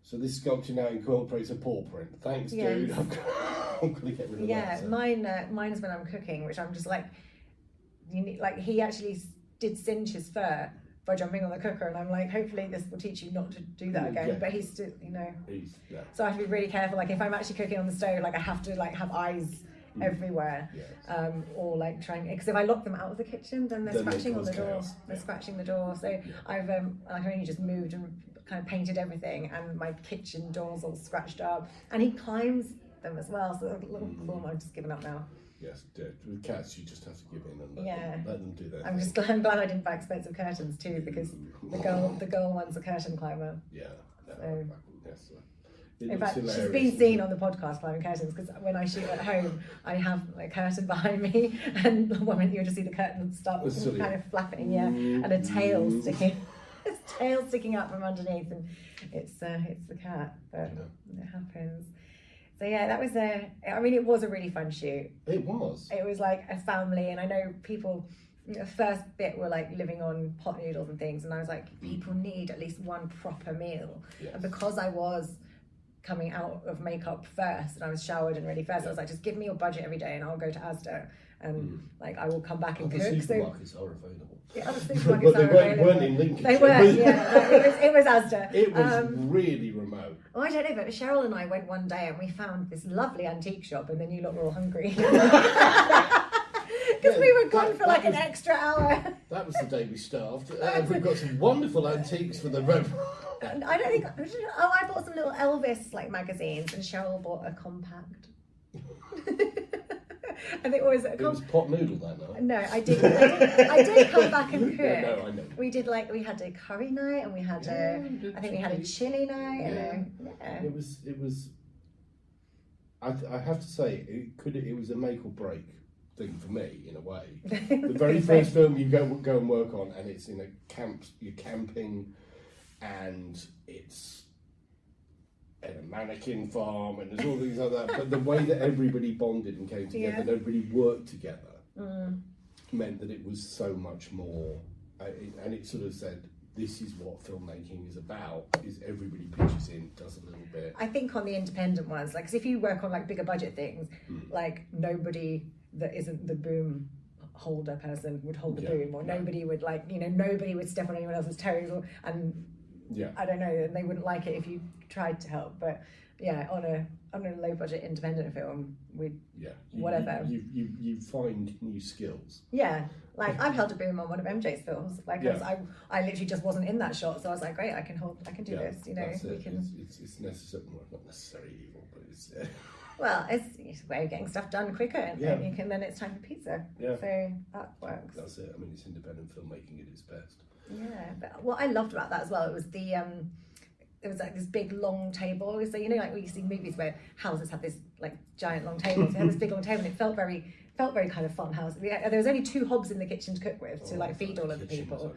so this sculpture now incorporates a paw print. Thanks, dude. I'm going to get rid of that. Yeah, So. mine is when I'm cooking, which I'm just like, you need, like he actually did singe his fur by jumping on the cooker, and I'm like, hopefully this will teach you not to do that again. Yeah. But he's still, Yeah. So I have to be really careful. Like if I'm actually cooking on the stove, like I have to like have eyes everywhere, Yes. or like trying, because if I lock them out of the kitchen, then they're Then they scratching on cause the door. chaos. They're Yeah. scratching the door. So I've only just moved and kind of painted everything, and my kitchen door's all scratched up, and he climbs them as well. So the little claw, I've just given up now. Yes, with cats you just have to give in and let them do their I'm thing. I'm glad I didn't buy expensive curtains too, because the girl one's a curtain climber. Yeah. So- Yes. In fact, she's been seen on the podcast climbing curtains, because when I shoot at home, I have a curtain behind me, and the moment you just see the curtain start kind of flapping, and a tail sticking up from underneath, and it's the cat, but it happens. So yeah, that was it was a really fun shoot. It was. It was like a family, and I know people, the first bit were like living on pot noodles and things, and I was like, people need at least one proper meal. Yes. And because I was coming out of makeup first, and I was showered and ready first, I was like, just give me your budget every day and I'll go to Asda, and like I will come back and Other cook. So supermarkets are available. yeah, other But supermarkets they are available. weren't in Lincolnshire. They were, yeah. It was Asda. It was really remote. Oh, I don't know, but Cheryl and I went one day and we found this lovely antique shop, and then you lot were all hungry. Because we were gone for like an extra hour. That was the day we starved. We've got some wonderful antiques for the road. I don't think. Oh, I bought some little Elvis like magazines, and Cheryl bought a compact. I think it was It was pot noodle that night. No, I did come back and cook. Yeah, no, I know. We had a curry night, and we had I think we had a chili night. Yeah. It was. I have to say, it was a make or break thing for me in a way. The very first film you go and work on, and it's in a camp. You're camping, and it's at a mannequin farm, and there's all things like that. But the way that everybody bonded and came together, and everybody worked together, meant that it was so much more and it sort of said, this is what filmmaking is about, is everybody pitches in, does a little bit. I think on the independent ones, like, 'cause if you work on like bigger budget things, like nobody that isn't the boom holder person would hold the boom, or nobody would like, you know, nobody would step on anyone else's toes, or, and I don't know, and they wouldn't like it if you tried to help. But yeah, on a low budget independent film, whatever. You find new skills. Yeah, like I've held a boom on one of MJ's films. Like I literally just wasn't in that shot, so I was like, great, I can do this. You know, we can. It's necessary, well, not necessarily evil, but it's. Well, it's a way of getting stuff done quicker, and you can. Then it's time for pizza. Yeah. So that works. That's it. I mean, it's independent filmmaking at its best. Yeah, but what I loved about that as well, it was the it was like this big long table. So you know, like we see movies where houses have this like giant long table. So they had this big long table, and it felt very kind of fun house. There was only 2 hobs in the kitchen to cook with to like feed all of the people.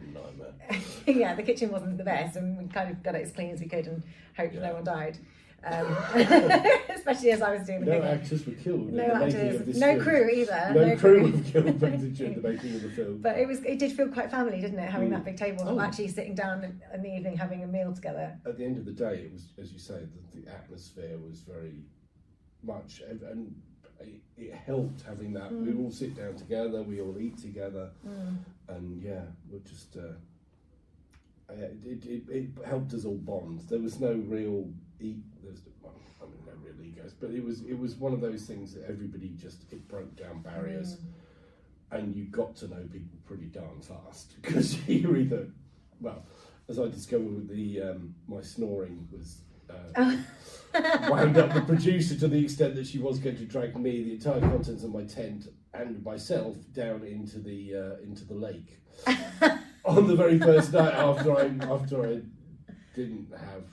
Yeah, the kitchen wasn't the best, and we kind of got it as clean as we could and hoped no one died. Especially as I was doing the No actors were killed. No actors, no crew either. No crew were killed during the making of the film. But it did feel quite family, didn't it? Having that big table and actually sitting down in the evening having a meal together. At the end of the day, it was, as you say, the atmosphere was very much, and it helped having that. We all sit down together, we all eat together, and we're just. It helped us all bond. There was no real no real egos, but it was one of those things that everybody it broke down barriers, and you got to know people pretty darn fast, because you're either, well, as I discovered with the my snoring was wound up the producer to the extent that she was going to drag me, the entire contents of my tent, and myself down into the lake on the very first night after I didn't have.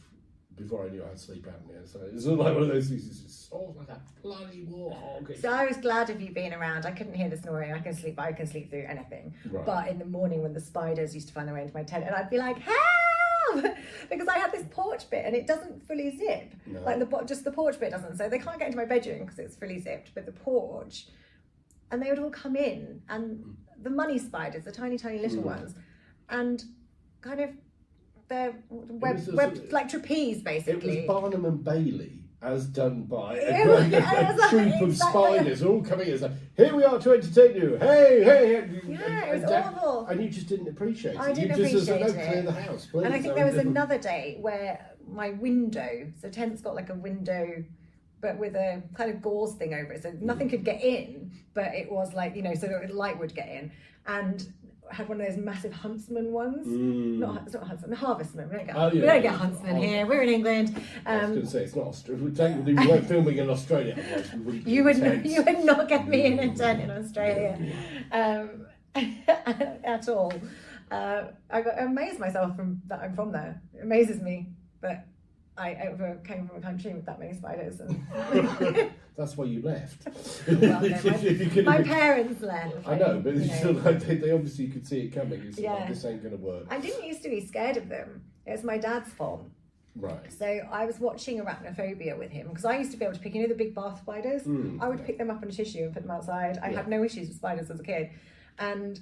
Before I knew I had sleep apnea, so it was like one of those things. It's just like a bloody warthog. So I was glad of you being around. I couldn't hear the snoring. I can sleep through anything. Right. But in the morning, when the spiders used to find their way into my tent, and I'd be like, help, because I had this porch bit and it doesn't fully zip. No. Like just the porch bit doesn't. So they can't get into my bedroom because it's fully zipped. But the porch, and they would all come in, and the money spiders, the tiny little ones, and kind of. They're web like trapeze, basically. It was Barnum and Bailey, as done by a troop of spiders, all coming in. It's like, here we are to entertain you. Hey. Yeah, it was awful. And you just didn't appreciate it. I didn't appreciate it. Clear the house, please. And I think there was another day where my window, so tent's got like a window, but with a kind of gauze thing over it, so nothing could get in, but it was like, you know, so that light would get in. And I had one of those massive huntsman ones. It's not huntsman, harvestman. We don't get huntsman here. We're in England. I was going to say, it's not Australia. We weren't filming in Australia. You would not get me in a tent in Australia at all. I got amazed myself that I'm from there. It amazes me that I ever came from a country with that many spiders. And that's why you left. Well, no, my parents left. I know, but like, they obviously could see it coming. It's like, this ain't going to work. I didn't used to be scared of them. It was my dad's fault. Right. So I was watching Arachnophobia with him, because I used to be able to pick, you know, the big bath spiders? I would pick them up in a tissue and put them outside. I had no issues with spiders as a kid. And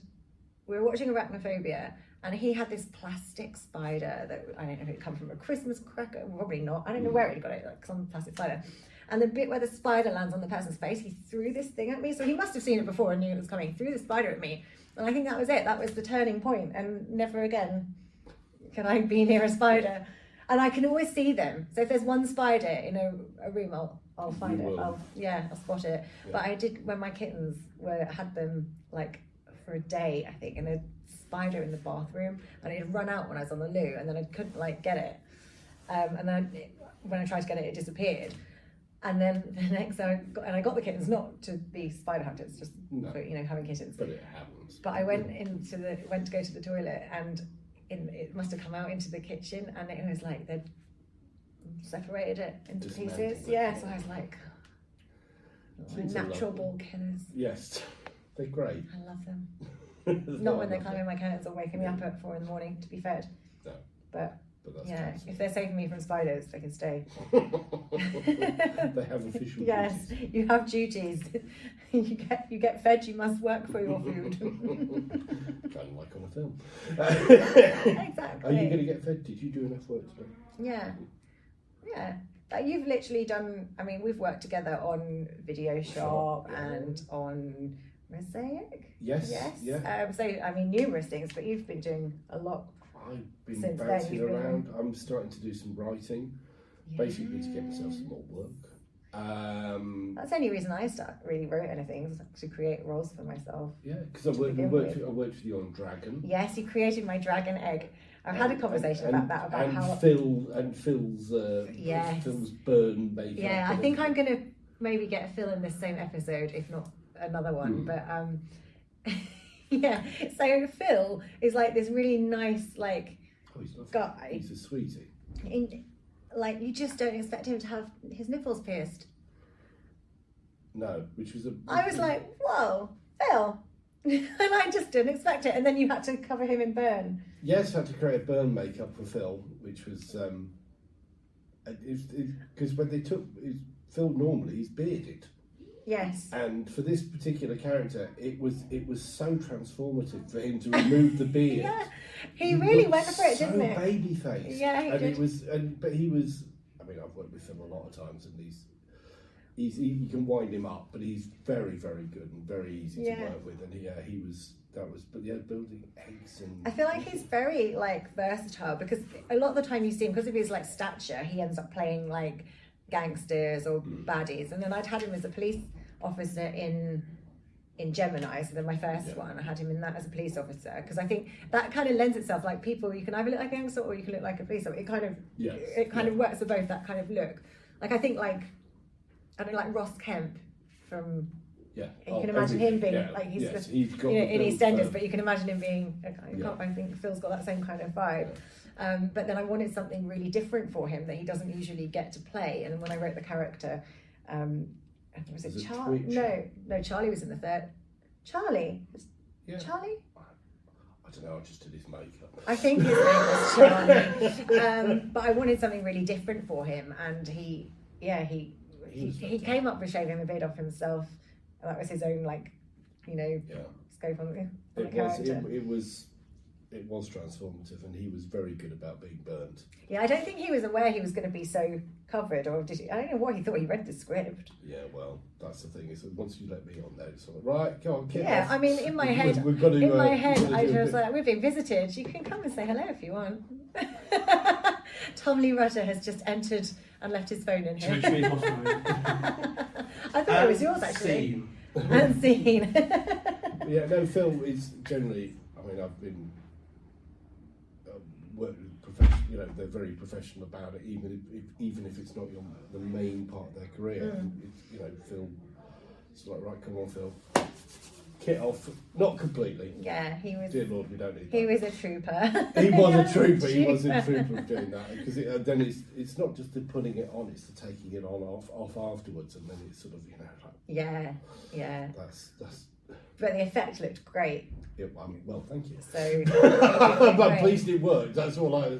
we were watching Arachnophobia, and he had this plastic spider that, I don't know if it come from a Christmas cracker, probably not. I don't know where he got it, like some plastic spider. And the bit where the spider lands on the person's face, he threw this thing at me. So he must have seen it before and knew it was coming. He threw the spider at me. And I think that was it. That was the turning point. And never again can I be near a spider. And I can always see them. So if there's one spider in a room, I'll find it. I'll spot it. Yeah. But I did, when my kittens had them like for a day, I think, and a spider in the bathroom, and it had run out when I was on the loo, and then I couldn't like get it. And then when I tried to get it, it disappeared. And then the next day, I got the kittens not to be spider hunters, just for, you know, having kittens. But it happens. But I went to go to the toilet, and it must have come out into the kitchen, and it was like they'd separated it into pieces. Yeah, so I was like, natural ball killers. Yes, they're great. I love them. Not when they climb in my curtains or waking me up at 4 a.m. to be fed. No. But but that's Yeah, cancelled. if they're saving me from spiders, they can stay. They have official Yes, duties. you have duties. You get fed. You must work for your food. Kind of like on a film. Exactly. Are you going to get fed? Did you do enough work today? Yeah, yeah. You've literally done. I mean, we've worked together on Video Shop Yeah. and on Mosaic. Yes. Yes. Yeah. So I mean, numerous things, but you've been doing a lot. I've been Since then, bouncing you've been- around. I'm starting to do some writing, basically to get myself some more work. That's the only reason I really wrote anything, is to create roles for myself. Yeah, because I worked with you on Dragon. Yes, you created my dragon egg. I've had a conversation about that, about how Phil's Yes. Phil's burn makeup. Yeah, I think I'm gonna maybe get a Phil in this same episode, if not another one. But yeah. So Phil is like this really nice, like, he's lovely. guy. He's a sweetie. Like, you just don't expect him to have his nipples pierced. No, which was I was like, whoa, Phil. And I just didn't expect it. And then you had to cover him in burn. Yes, I had to create burn makeup for Phil, which was because when they took Phil, normally he's bearded, Yes. and for this particular character, it was so transformative for him to remove the beard. Yeah. He really went for it, didn't it? Baby face. Yeah, he and did. it was, but he was. I mean, I've worked with Phil a lot of times, and you can wind him up, but he's very, very good and very easy to work with. And he was. But yeah, building eggs and. I feel like he's very like versatile, because a lot of the time you see him, because of his like stature, he ends up playing like gangsters or baddies. And then I'd had him as a police officer in Gemini, so then my first one, I had him in that as a police officer, because I think that kind of lends itself, like, people, you can either look like a gangster or you can look like a police officer. It kind of works for both, that kind of look. Like, I think, like, I don't know, like Ross Kemp from. Yeah, you can imagine him being like he's just he's got in EastEnders, but you can imagine him being. I think Phil's got that same kind of vibe. Yeah. But then I wanted something really different for him that he doesn't usually get to play. And then when I wrote the character, was it Charlie? No, Charlie was in the third. Charlie? Yeah. Charlie? I don't know. I just did his makeup. I think his name was Charlie. But I wanted something really different for him, and he came up with shaving the beard off himself. And that was his own, like, scope on the character. It was transformative, and he was very good about being burned. Yeah, I don't think he was aware he was going to be so covered, or did he? I don't know what he thought. He read the script. Yeah, well, that's the thing. Is that once you let me on there, it's like, right, go on, kick off. I mean, in my head, I was like, we're being visited. You can come and say hello if you want. Tom Lee Rutter has just entered and left his phone in here. I thought it was yours, actually. And scene. Yeah, no, Phil is generally. I mean, I've been worked with professional. They're very professional about it, even if it's not the main part of their career. Phil. It's like, right, come on, Phil. Kit off, not completely. Yeah, he was. Dear Lord, we don't need. He was a trooper. He was a trooper. He was a trooper of doing that, because then it's not just the putting it on; it's the taking it off afterwards, and then it's sort of like. Yeah. That's. But the effect looked great. Yeah, well, thank you. So. I'm pleased it worked. That's all I.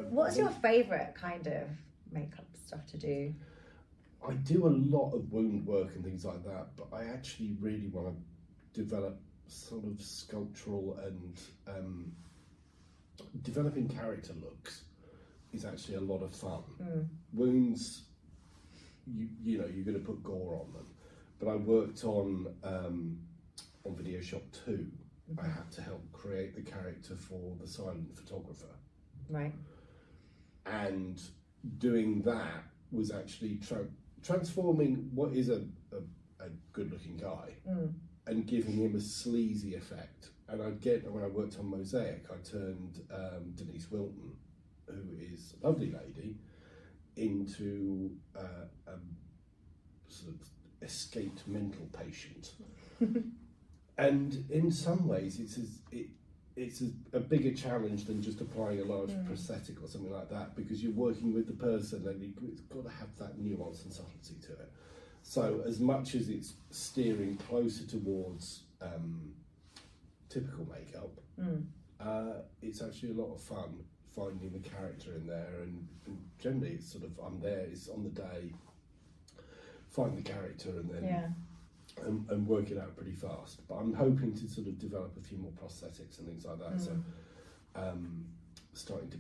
What's your favourite kind of makeup stuff to do? I do a lot of wound work and things like that, but I actually really want to develop sort of sculptural and developing character looks is actually a lot of fun. Wounds, you're going to put gore on them, but I worked on Video Shop 2. I had to help create the character for the silent photographer, right? And doing that was actually transforming what is a good-looking guy and giving him a sleazy effect. And when I worked on Mosaic, I turned Denise Wilton, who is a lovely lady, into a sort of escaped mental patient. And in some ways, it's a bigger challenge than just applying a large prosthetic or something like that, because you're working with the person and it's got to have that nuance and subtlety to it. So as much as it's steering closer towards typical makeup, it's actually a lot of fun finding the character in there, and generally it's sort of I'm there. It's on the day, find the character, and then and work it out pretty fast. But I'm hoping to sort of develop a few more prosthetics and things like that. So starting to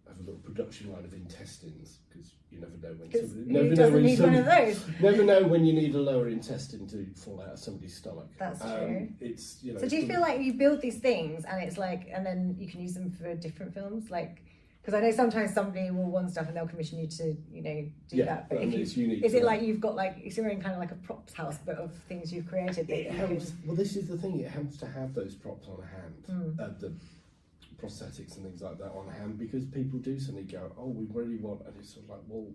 have a little production line of intestines, because you never know when never know when you need a lower intestine to fall out of somebody's stomach. That's true. It's So do you feel like you build these things and it's like, and then you can use them for different films, like? Because I know sometimes somebody will want stuff and they'll commission you to, do that. But is it like you've got like, you're in kind of like a props house, but of things you've created? Well, this is the thing. It helps to have those props on hand, the prosthetics and things like that on hand, because people do suddenly go, "Oh, we really want," and it's sort of like, well,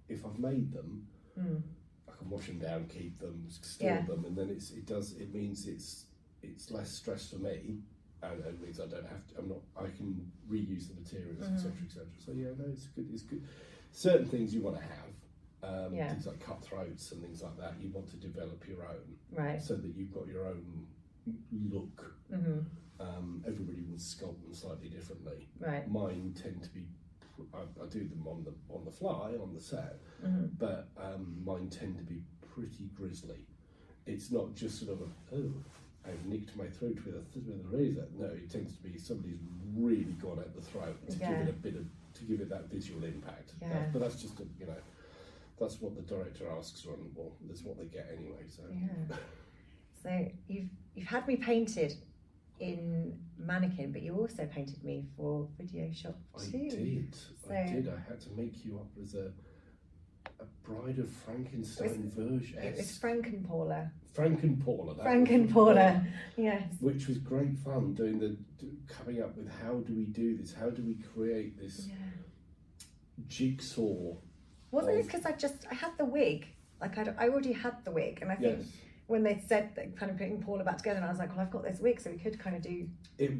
if I've made them, I can wash them down, keep them, store them, and then it means it's less stress for me. And means I don't have to. I can reuse the materials, etc., etc. So no, it's good. Certain things you want to have, things like cutthroats and things like that. You want to develop your own, right? So that you've got your own look. Everybody will sculpt them slightly differently. Right. Mine tend to be. I do them on the fly on the set, but mine tend to be pretty grisly. It's not just sort of I've nicked my throat with a razor. No, it tends to be somebody's really gone at the throat to give it that visual impact. But that's just that's what the director asks for, and well, that's what they get anyway. So So you've had me painted in mannequin, but you also painted me for video shop too. I did. I had to make you up as a Bride of Frankenstein version. It was Frankenpaula. Frankenpaula, yes. Which was great fun, coming up with how do we do this? How do we create this jigsaw? Wasn't it because I had the wig? Like I already had the wig, and I think when they said that kind of putting Paula back together, and I was like, well, I've got this wig, so we could kind of do. It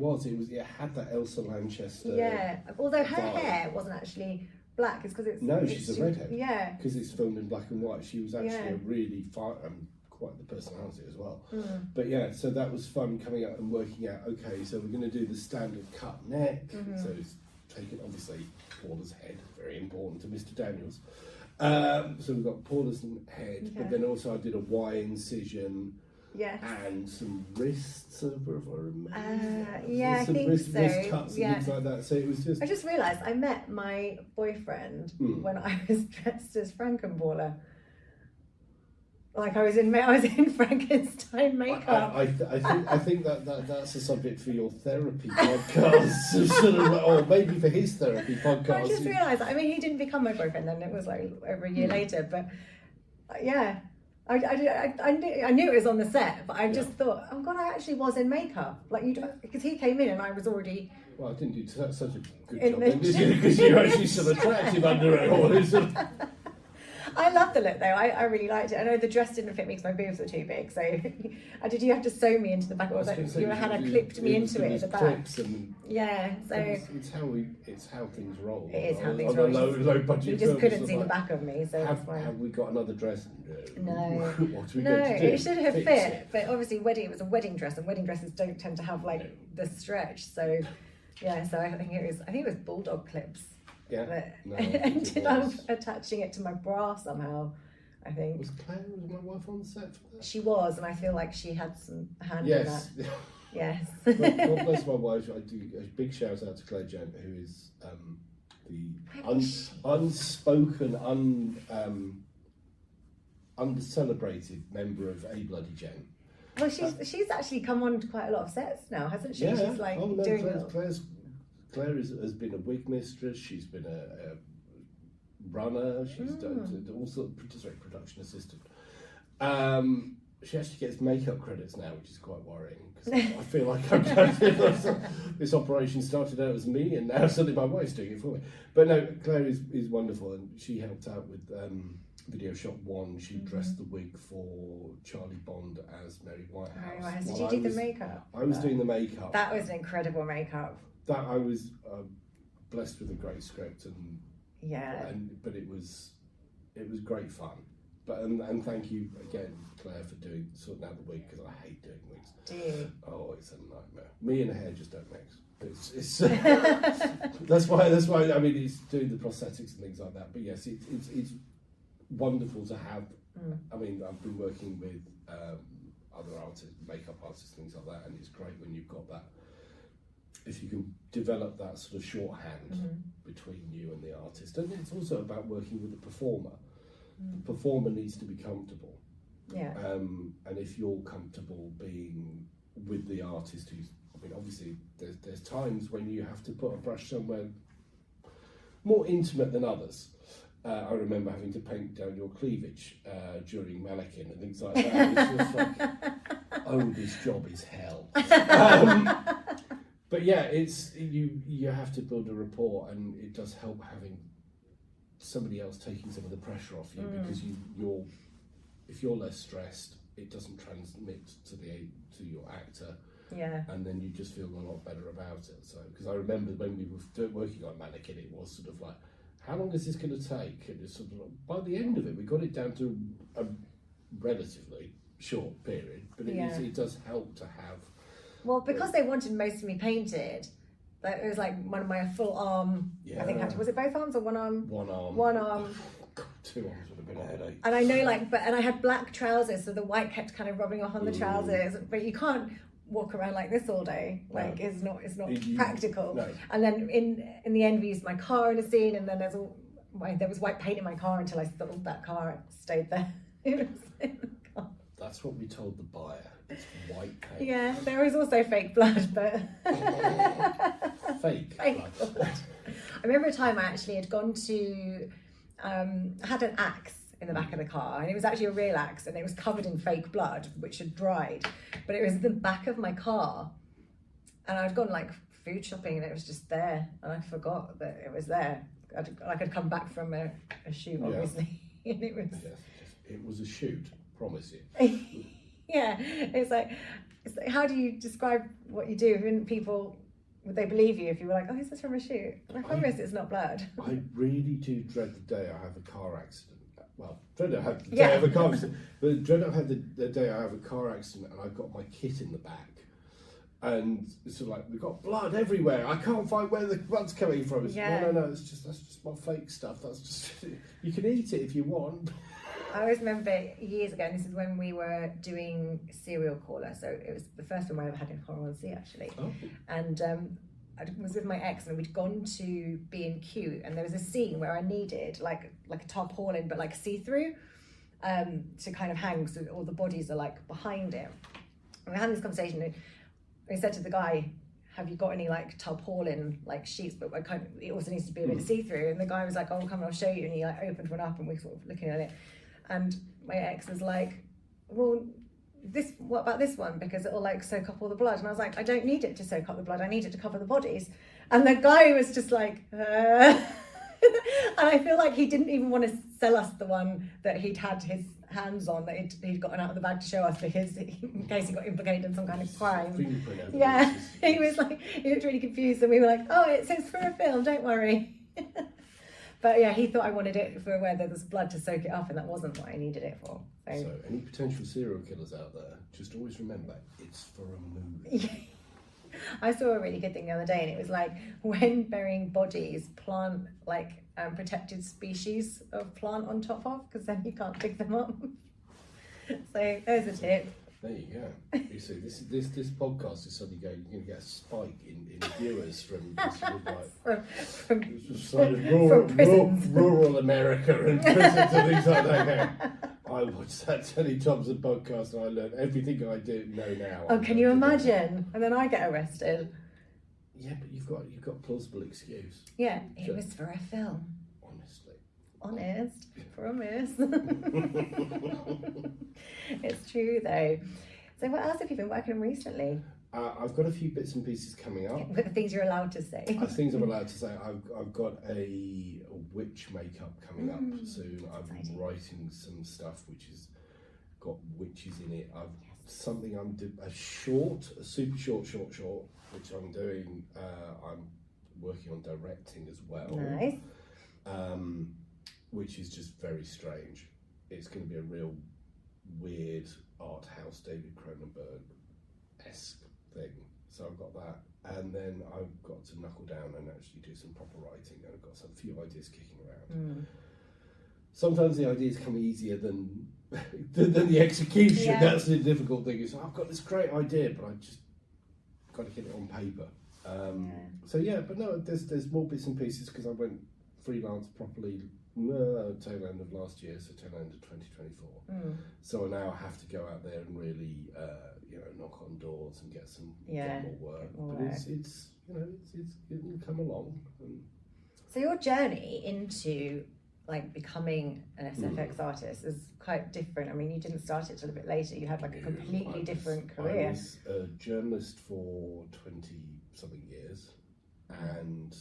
had that Elsa Lanchester. Yeah, although her hair wasn't actually black, it's because she's a redhead. Yeah, because it's filmed in black and white. She was actually a really quite the personality as well. But so that was fun coming out and working out. Okay, so we're going to do the standard cut neck. So it's taken obviously Paula's head, very important to Mr. Daniels. So we've got Paula's head, but then also I did a Y incision. Yes. And some wrists over, if I remember. I think wrist so. Wrist cuts and things like that. So it was just. I just realised I met my boyfriend when I was dressed as Frankenpaula. Like I was in Frankenstein makeup. I think that's a subject for your therapy podcast, or maybe for his therapy podcast. I just realised. I mean, he didn't become my boyfriend then. It was like over a year later, but I knew it was on the set, but I just thought, oh God, I actually was in makeup. Like because he came in and I was already. Well, I didn't do such a good job because you're actually so attractive under it all. I loved the look though. I really liked it. I know the dress didn't fit me because my boobs were too big. So did you have to sew me into the back, or you had clipped me into it at the back? So it's how things roll. It is how things roll. Low budget. You just couldn't see the back of me, so that's fine. Have we got another dress? No. What are we going to do? It should have fit. But obviously, it was a wedding dress, and wedding dresses don't tend to have like the stretch. So so I think it was bulldog clips. But ended up attaching it to my bra somehow, I think. Was my wife on the set for that? She was, and I feel like she had some hand in that. Yes. God bless my wife. I do a big shout out to Claire Gent, who is the unspoken, under-celebrated member of A Bloody Gent. Well, she's actually come on to quite a lot of sets now, hasn't she? Yeah. She's like doing Claire has been a wig mistress. She's been a runner. She's done all sorts of production assistant. She actually gets makeup credits now, which is quite worrying because I feel like this operation started out as me, and now suddenly my wife's doing it for me. But no, Claire is wonderful, and she helped out with Video Shop 1. She dressed the wig for Charlie Bond as Mary Whitehouse. Did you do the makeup? I was doing the makeup. That was an incredible makeup. That I was blessed with a great script, but it was great fun. But and thank you again, Claire, for sorting out the wig, because I hate doing wigs. Do you? Oh, it's a nightmare. Me and the hair just don't mix. It's that's why I mean, it's doing the prosthetics and things like that. But yes, it's wonderful to have. I mean, I've been working with other artists, makeup artists, things like that, and it's great when you've got that. If you can develop that sort of shorthand between you and the artist, and it's also about working with the performer. The performer needs to be comfortable. Yeah. And if you're comfortable being with the artist who's, I mean, obviously there's times when you have to put a brush somewhere more intimate than others. I remember having to paint down your cleavage during Mannequin and things like that. It's just like, oh, this job is hell. But yeah, it's you have to build a rapport, and it does help having somebody else taking some of the pressure off you, because if you're less stressed, it doesn't transmit to your actor. Yeah. And then you just feel a lot better about it. So, because I remember when we were working on Mannequin, it was sort of like, how long is this going to take? And it's sort of like, by the end of it, we got it down to a relatively short period, but it does help to have. Well, because they wanted most of me painted, it was like one of my full arm. Yeah. I think was it both arms or one arm? One arm. One arm. God, 2 arms would have been a headache. And I know, and I had black trousers, so the white kept kind of rubbing off on the trousers. But you can't walk around like this all day. Like it's not practical. No. And then in the end, we used my car in a scene, and then there was white paint in my car until I sold that car. It stayed there. That's what we told the buyer. It's white paint. Yeah, there was also fake blood, but fake blood. I remember a time I actually had gone to had an axe in the back of the car, and it was actually a real axe, and it was covered in fake blood which had dried, but it was in the back of my car, and I'd gone like food shopping, and it was just there, and I forgot that it was there. I'd come back from a shoot, obviously. And it was a shoot, promise you. Yeah, it's like how do you describe what you do? Wouldn't people, would they believe you if you were like, oh, is this from a shoot? I promise it's not blood. I really do dread the day I have a car accident. Well, dread I have the day I have a car accident, but dread I have the day I have a car accident and I've got my kit in the back. And it's sort of like, we've got blood everywhere. I can't find where the blood's coming from. It's, no, that's just my fake stuff. That's just, you can eat it if you want. I always remember years ago, and this is when we were doing Serial Caller, so it was the first film I ever had in Horror on Sea, actually. Oh. And I was with my ex, and we'd gone to B&Q, and there was a scene where I needed like a tarpaulin, but like see-through, to kind of hang, so all the bodies are like behind it. And we had this conversation, and we said to the guy, have you got any like tarpaulin like sheets, but it also needs to be a bit see-through. And the guy was like, oh, come on, I'll show you. And he like opened one up, and we were sort of looking at it. And my ex was like, well, what about this one? Because it'll like soak up all the blood. And I was like, I don't need it to soak up the blood. I need it to cover the bodies. And the guy was just like, and I feel like he didn't even want to sell us the one that he'd had his hands on, that he'd gotten out of the bag to show us, because in case he got implicated in some kind of crime. Yeah, he was like, he looked really confused, and we were like, oh, it says for a film, don't worry. But yeah, he thought I wanted it for where there was blood to soak it up, and that wasn't what I needed it for. So any potential serial killers out there, just always remember, it's for a movie. I saw a really good thing the other day, and it was like, when burying bodies, plant like protected species of plant on top of, because then you can't dig them up. So there's a tip. There you go. You see, this podcast is suddenly you're going to get a spike in viewers from rural America and prisons and things like that. I watched that Tony Thompson podcast and I learned everything I do know now. Oh, can you imagine? And then I get arrested. Yeah, but you've got plausible excuse. Yeah, it was for a film. Honest, promise. It's true though. So what else have you been working on recently? I've got a few bits and pieces coming up. The things you're allowed to say. Things I'm allowed to say. I've got a witch makeup coming up soon. I'm writing some stuff which has got witches in it. I'm doing a super short, which I'm doing. I'm working on directing as well. Nice. Which is just very strange. it's going to be a real weird art house David Cronenberg-esque thing. So I've got that, and then I've got to knuckle down and actually do some proper writing, and I've got some few ideas kicking around. Sometimes the ideas come easier than the execution. Yeah. That's the difficult thing. Is I've got this great idea, but I just got to get it on paper. So yeah, but no, there's more bits and pieces because I went freelance properly tail end of last year, so tail end of 2024. So I now have to go out there and really, knock on doors and get more work. But it's it'll come along. So your journey into like becoming an SFX artist is quite different. I mean, you didn't start it till a bit later. You had like a completely different career. I was a journalist for 20-something years, and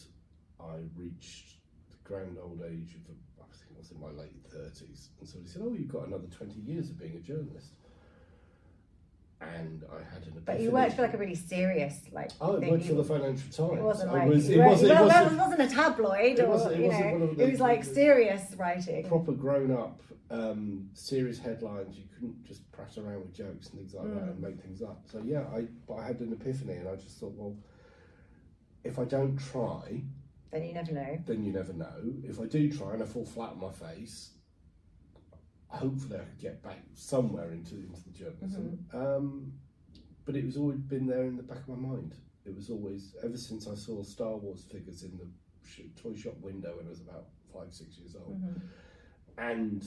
I reached the grand old age of, I think I was in my late 30s, and somebody said, "Oh, you've got another 20 years of being a journalist." And I had an epiphany. But you worked for like a really serious thing. I worked for the Financial Times. It wasn't like it wasn't a tabloid, it was like serious writing. Proper grown up, serious headlines. You couldn't just prat around with jokes and things like that and make things up. So yeah, I had an epiphany, and I just thought, well, if I don't try, then you never know. If I do try and I fall flat on my face, hopefully I could get back somewhere into the journalism. But it was always been there in the back of my mind. It was always, ever since I saw Star Wars figures in the toy shop window when I was about 5-6 years old, and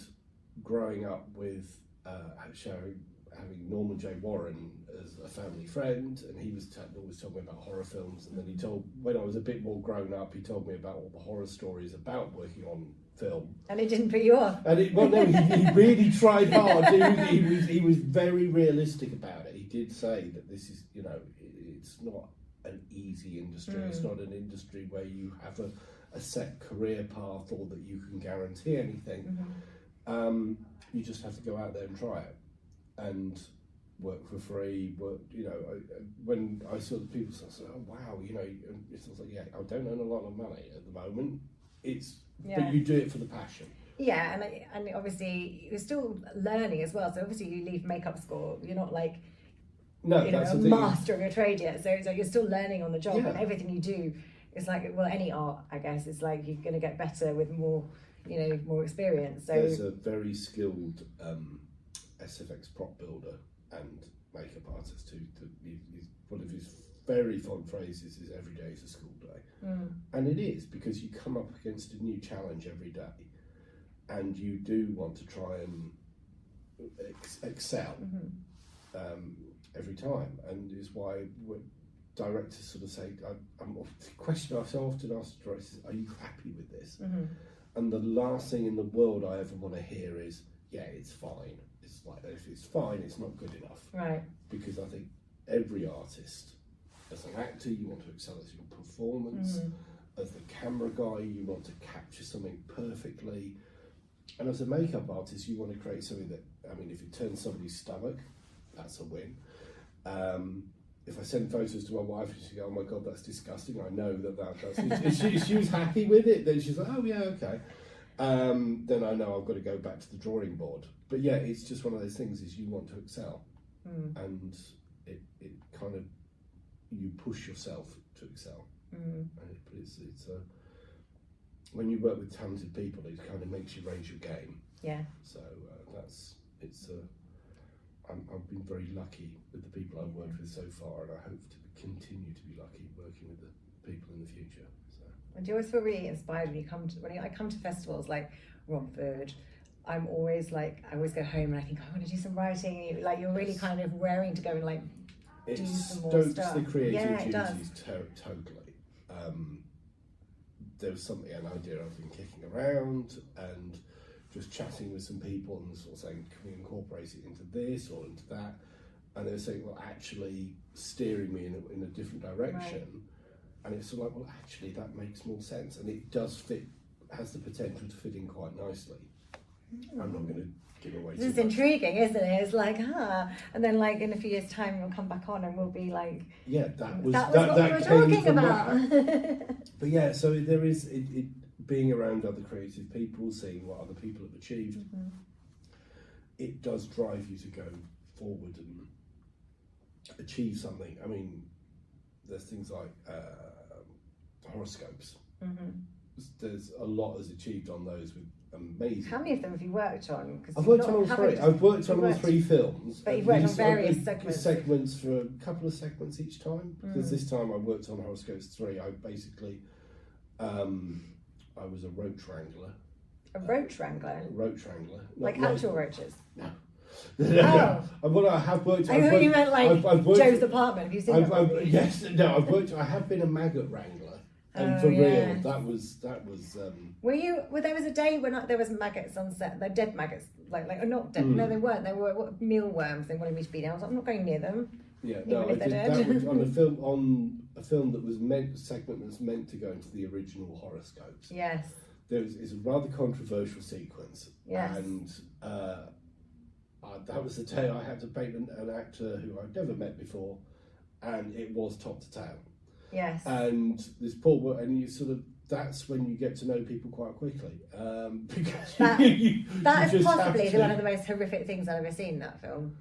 growing up with having Norman J. Warren as a family friend, and he was always told me about horror films, and then when I was a bit more grown up, he told me about all the horror stories about working on film. And it didn't put you off. And he really tried hard. He was very realistic about it. He did say that this is, it's not an easy industry. It's not an industry where you have a set career path or that you can guarantee anything. You just have to go out there and try it and work for free. When I saw the people say, "Oh wow," it's like, yeah, I don't earn a lot of money at the moment. But you do it for the passion. Yeah, and obviously you're still learning as well. So obviously you leave makeup school. You're not like a master of your trade yet. So you're still learning on the job, and everything you do is like, well, any art, I guess, it's like you're going to get better with more, more experience. So there's a very skilled SFX prop builder and makeup artist who one of his very fond phrases is "every day is a school day," and it is, because you come up against a new challenge every day, and you do want to try and excel every time, and is why directors sort of say, the question I so often ask directors is, "Are you happy with this?" And the last thing in the world I ever want to hear is, "Yeah, it's fine." It's like, if it's fine, it's not good enough. Right. Because I think every artist, as an actor, you want to excel as your performance. As the camera guy, you want to capture something perfectly. And as a makeup artist, you want to create something that, if it turns somebody's stomach, that's a win. If I send photos to my wife and she goes, "Oh my God, that's disgusting," I know that's if she was happy with it, then she's like, "Oh yeah, okay." Then I know I've got to go back to the drawing board. But yeah, it's just one of those things, is you want to excel. And it kind of, you push yourself to excel. And it's when you work with talented people, it kind of makes you raise your game. Yeah. So I've been very lucky with the people I've worked with so far, and I hope to continue to be lucky working with the people in the future. So. And do you always feel really inspired when I come to festivals like Romford? I'm always like, I always go home and I think, I want to do some writing. Like, you're really kind of raring to go and like do some more stuff. It stokes the creative juices totally. There was an idea I've been kicking around and just chatting with some people and sort of saying, can we incorporate it into this or into that? And they were saying, well, actually steering me in a different direction. Right. And it's sort of like, well, actually that makes more sense. And it does has the potential to fit in quite nicely. I'm not going to give away too much. This is intriguing, isn't it? It's like, and then like in a few years' time we'll come back on and we'll be like, yeah, that was what we were talking about. But yeah, so there is it being around other creative people, seeing what other people have achieved. it does drive you to go forward and achieve something. I mean, there's things like horoscopes. There's a lot is achieved on those with amazing. How many of them have you worked on? I've worked on all three. I've worked on all three films. But you've worked on various segments. For a couple of segments each time. Because this time I worked on Horoscopes 3. I basically, I was a roach wrangler. A roach wrangler? A roach wrangler. Like actual roaches? No. Oh. Well, I have worked. I thought you meant like I've worked, Joe's apartment. Have you seen that? Yes, no, I've worked. I have been a maggot wrangler. And for real, that was. Were you? Well, there was a day when there was maggots on set. They're dead maggots, like or not dead. No, they weren't. They were mealworms. They wanted me to be there. I was like, I'm not going near them. Yeah, no, I did that was on a film that was segment that's meant to go into the original Horoscopes. Yes. It's a rather controversial sequence. Yes. And that was the day I had to paint an actor who I'd never met before, and it was top to tail. Yes. And this poor, and you sort of, that's when you get to know people quite quickly. Because that is just possibly one of the most horrific things I've ever seen, that film.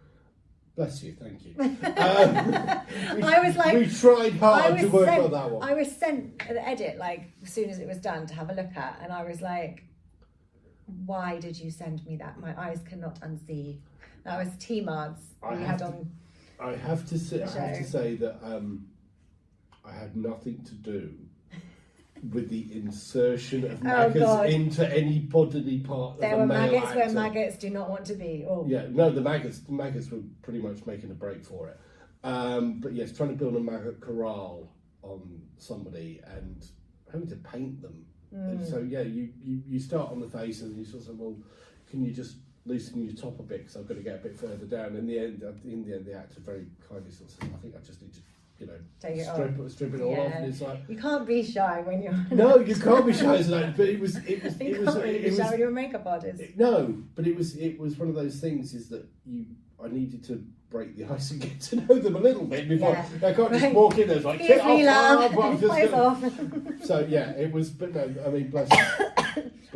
Bless you, thank you. I was like, we tried hard to work on that one. I was sent an edit like as soon as it was done to have a look at, and I was like, why did you send me that? My eyes cannot unsee. That was T-Mards we had on. I have to say that I had nothing to do with the insertion of maggots into any bodily part there of a male actor. There were maggots where maggots do not want to be. Oh. Yeah, no, the maggots were pretty much making a break for it. But yes, trying to build a maggot corral on somebody and having to paint them. And so yeah, you start on the face and you sort of say, well, can you just loosen your top a bit because I've got to get a bit further down. In the end, the actor very kindly sort of says, I think I just need to, strip it all off. And it's like, you can't be shy when you're. No, you can't be shy. But it was. You can't really be shy when you're a makeup artist. No, but it was one of those things. Is that I needed to break the ice and get to know them a little bit before I can't just walk in there. It's like, get off. So yeah, it was. But no, I mean, bless.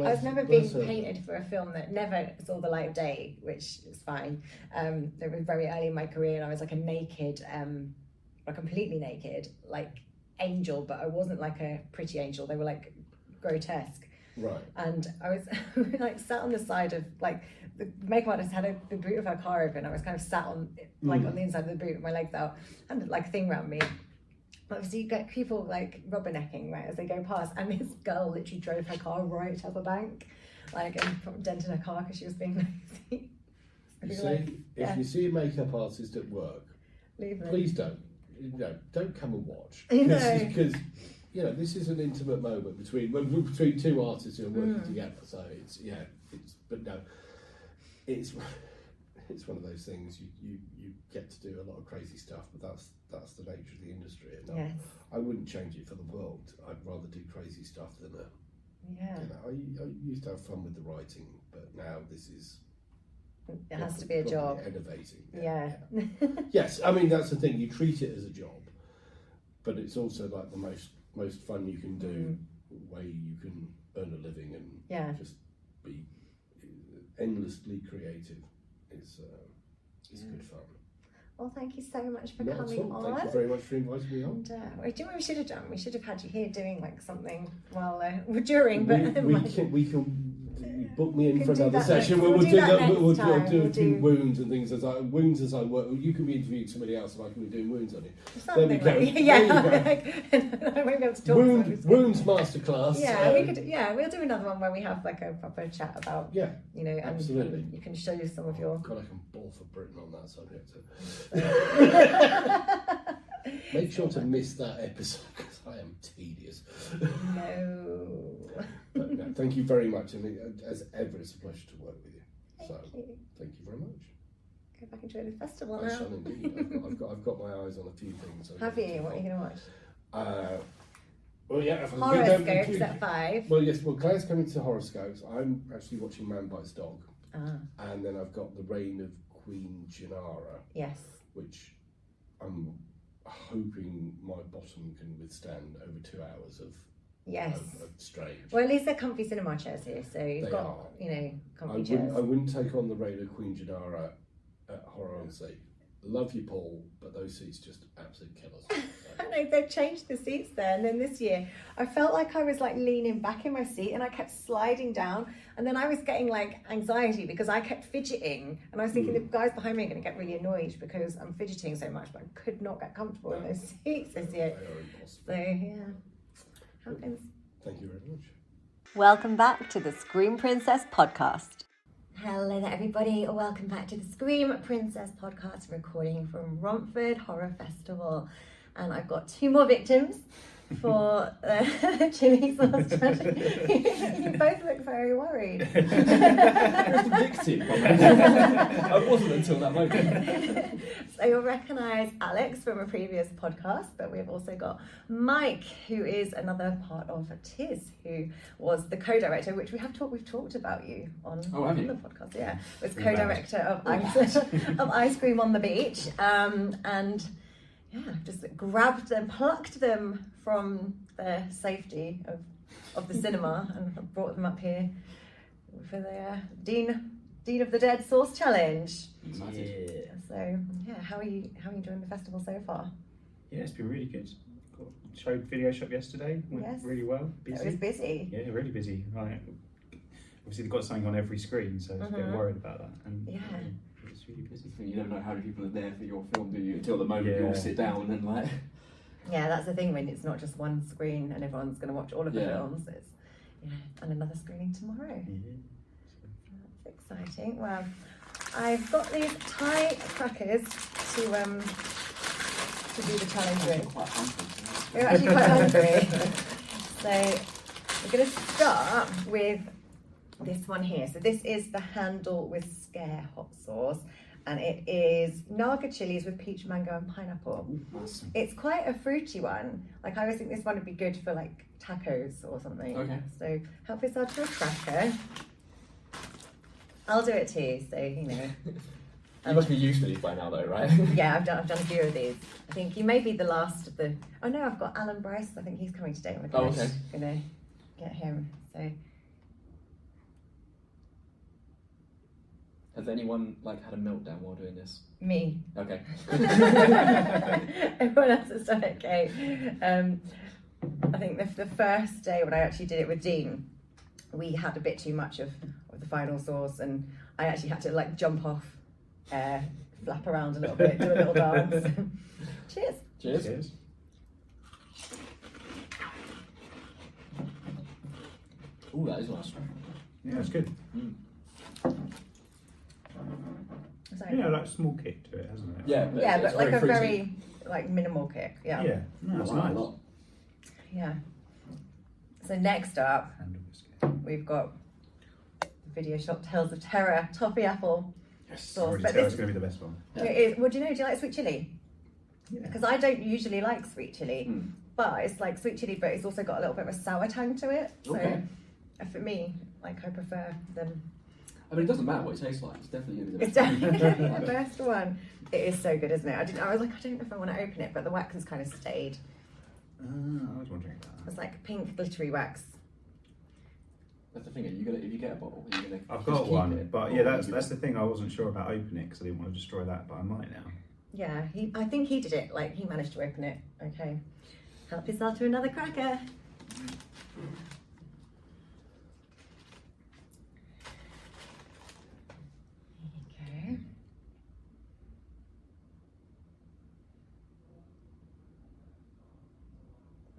I've never been painted for a film that never saw the light of day, which is fine. It was very early in my career, and I was like a naked, completely naked, like angel, but I wasn't like a pretty angel. They were like grotesque. Right. And I was like sat on the side of like the makeup artist had the boot of her car open. I was kind of sat on like on the inside of the boot with my legs out and like a thing around me. Obviously, you get people like rubbernecking right as they go past, and this girl literally drove her car right up a bank, like and dented her car because she was being lazy. You see, if you see a makeup artist at work, please don't come and watch because this is an intimate moment between two artists who are working together. So it's one of those things you get to do a lot of crazy stuff, but that's the nature of the industry. And yes. I wouldn't change it for the world. I'd rather do crazy stuff than I used to have fun with the writing, but now this is. It has to be a job. Innovating. Yeah. Yes, I mean that's the thing. You treat it as a job, but it's also like the most fun you can do, way you can earn a living and just be endlessly creative. It's good fun. Well, thank you so much for coming on. Thank you very much for inviting me on. And, do you know what we should have done? We should have had you here doing like something while during. We can book me in for another session. We'll do wounds and things as I work. You can be interviewing somebody else, and I can be doing wounds on you. There we go. I won't be able to talk. Wounds masterclass. Yeah, we could. Yeah, we'll do another one where we have like a proper chat about. Absolutely. And you can show you some of your. God, I can ball for Britain on that subject. Make sure to miss that episode because I am tedious. No. But no, thank you very much. I mean, as ever, it's a pleasure to work with you. Thank you very much. Go back and enjoy the festival I now. shall indeed. I've got my eyes on a few things. Have you? What are you going to watch? Well, yeah. Horoscopes at 5. Well, yes. Well, Claire's coming to Horoscopes. I'm actually watching Man Bites Dog. And then I've got The Reign of Queen Gennara. Yes. Which I'm hoping my bottom can withstand over 2 hours of Yes. strange. Well, at least they're comfy cinema chairs here, so you've They got, are. comfy chairs. I wouldn't take on the reign of Queen Janara at Horror on Sea. Love you, Paul, but those seats just absolute killers. I know, they've changed the seats there, and then this year I felt like I was like leaning back in my seat and I kept sliding down, and then I was getting like anxiety because I kept fidgeting, and I was thinking the guys behind me are going to get really annoyed because I'm fidgeting so much, but I could not get comfortable in those seats this year. They are impossible. So yeah, happens. Thank you very much. Welcome back to the Scream Princess podcast. Hello there, everybody. Welcome back to the Scream Princess podcast, recording from Romford Horror Festival. And I've got 2 more victims for the chili sauce tragedy. You both look very worried. Victim. I wasn't until that moment. So you'll recognise Alex from a previous podcast, but we've also got Mike, who is another part of Tiz, who was the co-director, which we've talked about you on, have you? the podcast. Yeah, was co-director of Ice Cream on the Beach, and yeah, just grabbed them, plucked them from the safety of the cinema and brought them up here for the Dean of the Dead Sauce Challenge. Yeah. So yeah, how are you enjoying the festival so far? Yeah, it's been really good. Showed video shop yesterday, went Yes. really well. Busy. It was busy. Yeah, really busy. Right. Obviously, they've got something on every screen, so I was a bit worried about that. And Yeah. it's really busy. You never know how many people are there for your film, do you? Until the moment you all Yeah. sit down and like. Yeah, that's the thing when it's not just one screen and everyone's going to watch all of the Yeah. films. It's and another screening tomorrow. That's exciting. Well, I've got these Thai crackers to do the challenge with. Quite hungry. We're actually quite hungry. So we're going to start with this one here. So this is the Handle with Scare hot sauce, and it is Naga chilies with peach, mango and pineapple. Nice. It's quite a fruity one. Like I always think this one would be good for like tacos or something. Okay. So help yourself to a cracker. I'll do it too, so you know. You must be used to these by now, though, right? Yeah, I've done a few of these. I think you may be the last of the. Oh no, I've got Alan Bryce. I think he's coming today. Oh, okay. Gonna get him. So Has anyone like had a meltdown while doing this? me. Okay. Everyone else has done okay. I think the first day when I actually did it with Dean, we had a bit too much of the final sauce, and I actually had to like jump off, flap around a little bit, do a little dance. Cheers. Cheers. Cheers. Ooh, that is nice. Yeah, it's good. So, Yeah, like a small kick to it, hasn't it? Yeah, yeah, it's but like a fruity. very like minimal kick. Yeah. Yeah, no, it's I like it nice. a lot. Yeah. So next up, Handle biscuit. we've got the Video Shop Tales of Terror toffee apple Yes. sauce. Already But tell this, it's going to be the best one. Yeah. it is, well, do you like sweet chili? Yeah. Because I don't usually like sweet chili, Mm. but it's like sweet chili, but it's also got a little bit of a sour tang to it. So Okay. for me, like I prefer them. I mean, it doesn't matter what it tastes like. It's definitely going to be the It's best. definitely the best one. It is so good, isn't it? I was like, I don't know if I want to open it, but the wax has kind of stayed. I was wondering about that. It's like pink glittery wax. That's the thing. Are you gonna, if you get a bottle, are you gonna? I've just got keep one, it, but or yeah, are that's you that's the thing. I wasn't sure about opening it because I didn't want to destroy that, but I might now. Yeah, I think he did it. Like he managed to open it. Okay, help yourself to another cracker. Okay.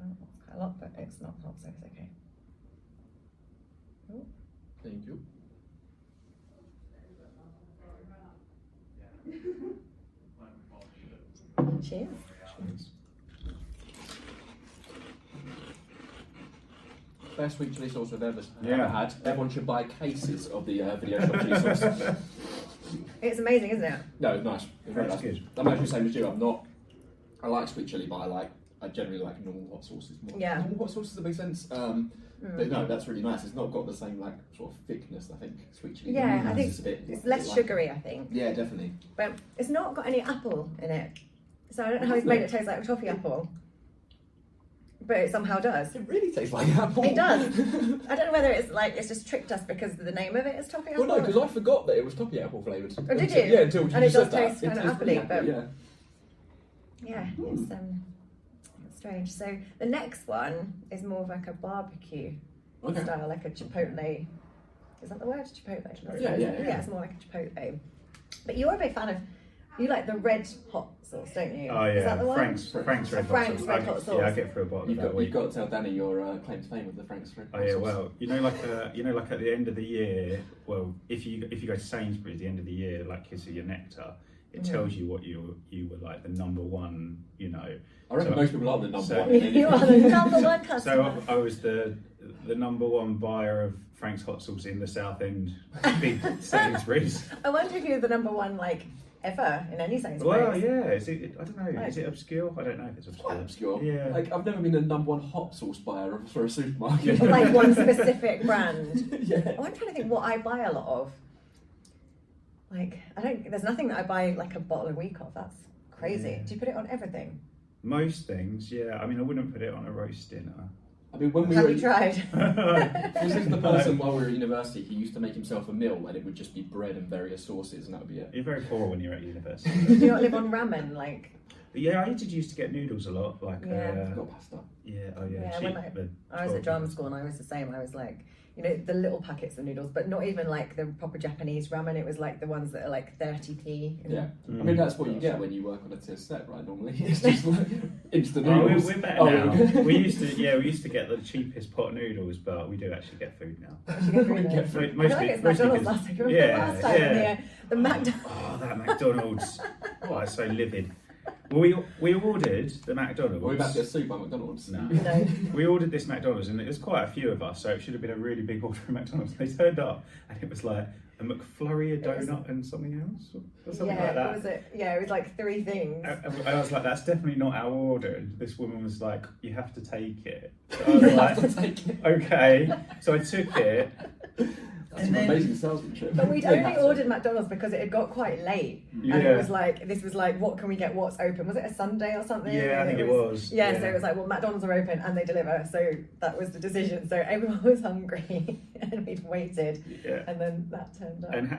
Oh, that's quite a lot, but it's not hot, so it's okay. Oh, Thank you. cheers. Cheers. Best sweet chili sauce I've ever Yeah. had. Everyone should buy cases of the Video Shop chili sauce. It's amazing, isn't it? No, it's nice. It's very That's nice. good. I'm actually the same as you. I like sweet chili, but I generally like normal hot sauces more. Yeah. Normal hot sauces, that makes sense. But no, that's really nice. It's not got the same like sort of thickness. I think sweet chili. Yeah, I think it's a bit. it's a less bit like- sugary, I think. Yeah, definitely. But it's not got any apple in it. So I don't know how he's made it taste like toffee apple. but it somehow does. It really tastes like apple. It does. I don't know whether it's like it's just tricked us because the name of it is toffee apple. Well, no, because I forgot that it was toffee apple flavoured. Oh, did you? Yeah, until you And it said does that. taste kind of tastes really appley, but- yeah. Yeah, it's strange. So the next one is more of like a barbecue Okay. style, like a chipotle. Is that the word? Chipotle? That's Yeah, it. yeah, yeah. Yeah, it's more like a chipotle. But you're a big fan of, you like the red hot sauce, don't you? Oh yeah, Is that the one? Frank's red hot Frank's sauce. red hot sauce. Yeah, I get through a bottle You've of that got, week. you've got to tell Danny your claim to fame with the Frank's red Oh hot yeah, sauce. well, like at the end of the year, well, if you go to Sainsbury's at the end of the year, like you see your nectar, it tells you what you were like the number one, you know. I reckon So- most people are the number so- one. You are the number one customer. So I was the number one buyer of Frank's hot sauce in the South End big Sainsbury's. I wonder if you're the number one like ever in any Sainsbury's. Well, yeah, I don't know, Right. is it obscure? I don't know if it's It's obscure. quite obscure. Yeah. Like, I've never been the number one hot sauce buyer for a supermarket. Like one specific brand. Yeah. Oh, I'm trying to think what I buy a lot of. Like, there's nothing that I buy like a bottle a week of. That's crazy. Yeah. Do you put it on everything? Most things, yeah. I mean, I wouldn't put it on a roast dinner. I mean, when we Have were you tried? this is the person while we were at university, he used to make himself a meal and it would just be bread and various sauces and that would be it. You're very poor when you're at university. Do you not live on ramen? Like, But yeah, I used to get noodles a lot. Like, Yeah. I've got pasta. yeah, oh yeah, Yeah, cheap. when the I was at 12 drama school and I was the same. I was like, you know, the little packets of noodles, but not even like the proper Japanese ramen. It was like the ones that are like 30p. Yeah. Mm. I mean, that's what you get when you work on a TIS set, right? Normally, it's just like instant Oh, noodles. we're better Oh, now. okay. we used to get the cheapest pot of noodles, but we do actually get food now. Did you get through We there? get Mo- food. I feel like it's McDonald's last time. Remember yeah, last time yeah. the McDonald's. Oh, that McDonald's! Oh, I'm so livid. Well, we ordered the McDonald's. Are we about to get sued by McDonald's? No. No. We ordered this McDonald's, and it was quite a few of us, so it should have been a really big order of McDonald's. They turned up, and it was like a McFlurry, a donut, and something else, or something like that. It was like 3 things. I was like, that's definitely not our order. And this woman was like, you have to take it. So I was like, Take it. okay. So I took it. That's And an then- amazing salesmanship. But we'd They only have to. ordered McDonald's because it had got quite late. Yeah. And it was like, this was like, what can we get? What's open? Was it a Sunday or something? Yeah, I And think it was. Yeah, so it was like, well, McDonald's are open and they deliver. So that was the decision. So everyone was hungry and we'd waited. Yeah. And then that turned up. And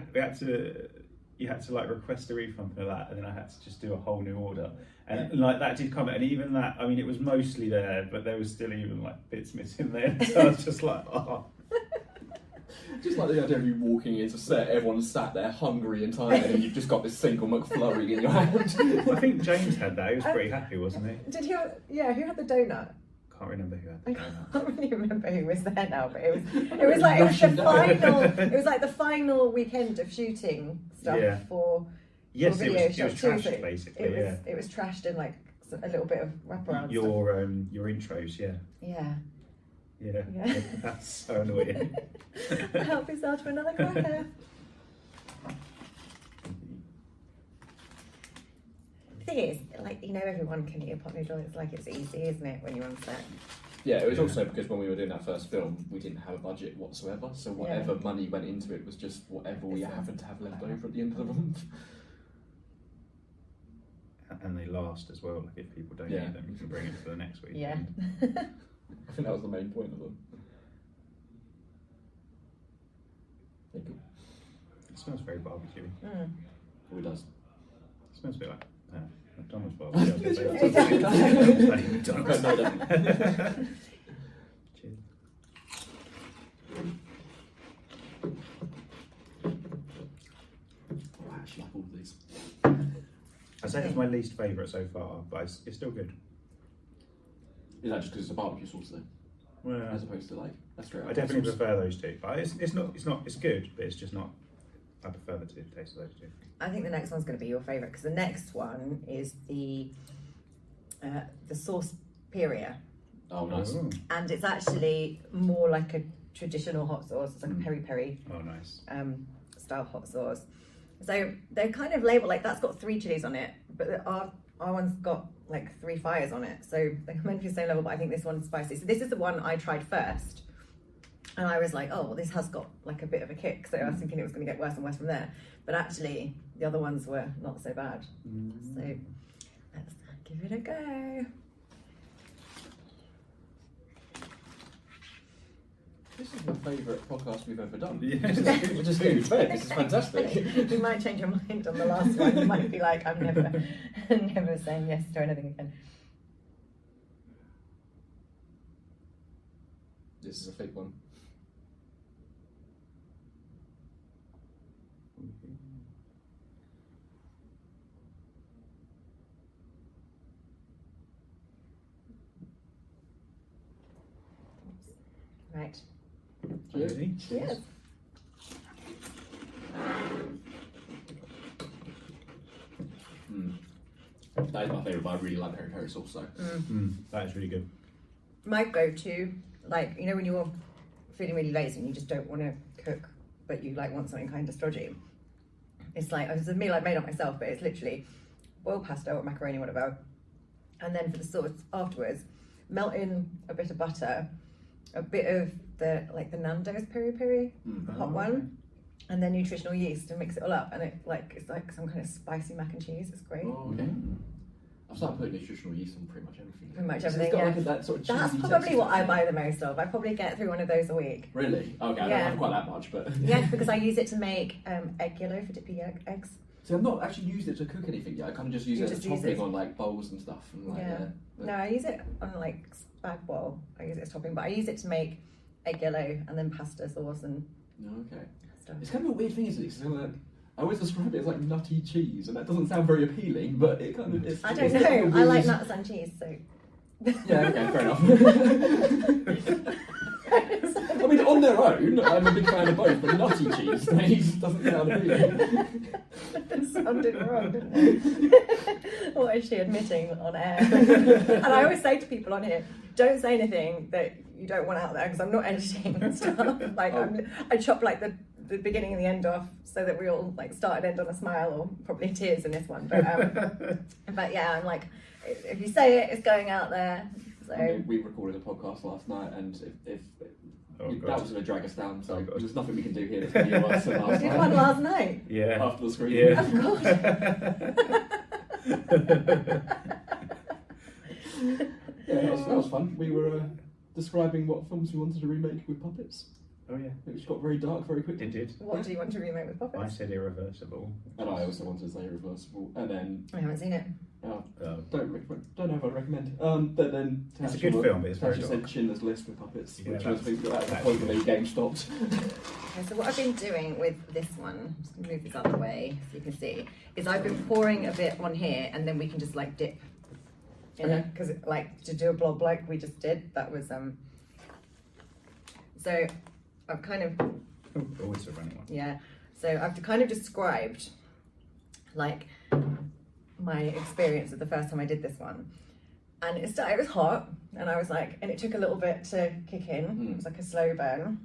you had to like request a refund for that, and then I had to just do a whole new order. And like that did come, and even that, I mean, it was mostly there, but there was still even like bits missing there. So I was just like, oh. Just like the idea of you walking into set, everyone's sat there hungry and tired, and you've just got this single McFlurry in your hand. I think James had that. He was pretty happy, wasn't he? Did you? Yeah, who had the donut? Can't remember who had I the donut. can't really remember who was there now, but it was like it was the final. It was like the final weekend of shooting stuff Yeah. for Yes, for it video was shots too, trashed so basically. it was trashed in like a little bit of wraparound stuff. Your intros, yeah. Yeah. Yeah, Yeah. that's so annoying. Help yourself to another cracker. The thing is, like, you know, everyone can eat a pot noodle. It's like it's easy, isn't it, when you're on set? Yeah, it was also because when we were doing that first film, we didn't have a budget whatsoever, so whatever money went into it was just whatever we happened to have left over at the end of the month. And they last as well. Like if people don't Yeah. eat them, you can bring it for the next week. Yeah. I think that was the main point of them. Thank you. It smells very barbecue. Mm. Who does? It smells a bit like McDonald's barbecue. It does. Okay, no, definitely. Cheers. Oh, I actually like all of these. I say it's my least favourite so far, but it's still good. Is that just because it's a barbecue sauce though? Well, As opposed to like a straight up I definitely sauce? prefer those two, but it's good, but it's just not. I prefer the taste of those two. I think the next one's going to be your favourite because the next one is the sauce Peria, Oh, nice. Oh, and it's actually more like a traditional hot sauce. It's like a peri peri oh nice. style hot sauce. So they're kind of labelled like that's got 3 chilies on it, but our one's got like 3 fires on it. So they're meant to be the same level, but I think this one's spicy. So this is the one I tried first. And I was like, oh, well, this has got like a bit of a kick. So I was thinking it was going to get worse and worse from there. But actually, the other ones were not so bad. So let's give it a go. This is my favourite podcast we've ever done. Yeah. We're just going to bed. This is fantastic. You might change your mind on the last one. You might be like, I'm never saying yes to anything again. This is a fake one. Right. Ready? Cheers. That is my favourite, but I really like peri-peri sauce, so. That is really good. My go-to, like, you know, when you're feeling really lazy and you just don't want to cook, but you like want something kind of stodgy. It's like, it's a meal I've made up myself, but it's literally boiled pasta or macaroni, whatever. And then for the sauce afterwards, melt in a bit of butter, a bit of the Nando's peri-peri, the hot one, and then nutritional yeast, and mix it all up. And it's like some kind of spicy mac and cheese. It's great. Oh, okay. I've started putting nutritional yeast on pretty much everything. Pretty much It's everything, got yeah. like that sort of That's cheesy probably texture what to I it. buy the most of. I probably get through one of those a week. Really? Okay, I don't Yeah. have quite that much, but... Yeah, because I use it to make egg yellow for dippy eggs. So I've not actually used it to cook anything yet. I kind of just use You it as a just use topping it. on like bowls and stuff. And like, Yeah. but- No, I use it on like spag bowl. I use it as topping, but I use it to make egg yellow and then pasta sauce and No, okay. stuff. It's kind of a weird thing, isn't it? 'Cause I'm like, I always describe it as like nutty cheese, and that doesn't sound very appealing, but it kind of is. I don't know. I like nuts and cheese, so. Yeah, okay, fair enough. I mean, on their own, I'm a big fan of both, but nutty cheese doesn't sound appealing. That sounded wrong, didn't it? What is she admitting on air? And I always say to people on here, don't say anything that you don't want out there, because I'm not editing and stuff. Like I chop like the beginning and the end off so that we all like start and end on a smile, or probably tears in this one. But yeah, I'm like, if you say it, it's going out there. So I mean, we recorded a podcast last night, and if that was going to drag us down, so there's nothing we can do here that's going to be worse than I last did night. one last night. Yeah. After the screen. Yeah. Yeah, that was fun. We were describing what films we wanted to remake with puppets, Oh yeah. which got very dark very quickly. It did. What do you want to remake with I puppets? said irreversible. And I also wanted to say reversible, and then I haven't seen it. don't know if I'd recommend. But then It's a good film, but it's very Tasha dark. said Schindler's List with puppets, Yeah, which I think at the that's point where good. the game stopped. Okay, so what I've been doing with this one, I'm just going to move this out of the way so you can see, is I've been pouring a bit on here and then we can just like dip in it, because like to do a blob like we just did, that was so I've kind of, Oh, it's a running one. yeah, so I've kind of described like my experience of the first time I did this one, and it was hot, and I was like, and it took a little bit to kick in. It was like a slow burn,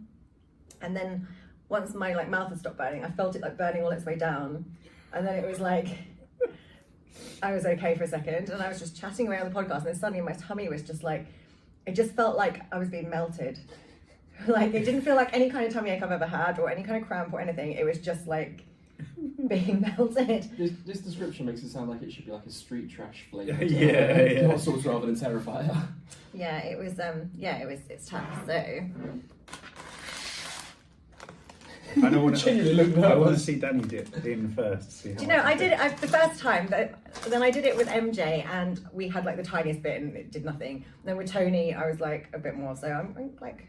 and then once my like mouth had stopped burning, I felt it like burning all its way down, and then it was like I was okay for a second, and I was just chatting away on the podcast, and then suddenly my tummy was just like, it just felt like I was being melted. Like it didn't feel like any kind of tummy ache I've ever had, or any kind of cramp or anything. It was just like being melted. This description makes it sound like it should be like a street trash flavour. Yeah. Hot sauce rather than Terrifier. Yeah, it was. It's tough. So I don't want Genuinely look I want to nervous. see Danny dip in first. See how do you know? much I it did it the first time. Then I did it with MJ, and we had like the tiniest bit, and it did nothing. And then with Tony, I was like a bit more. So I'm like.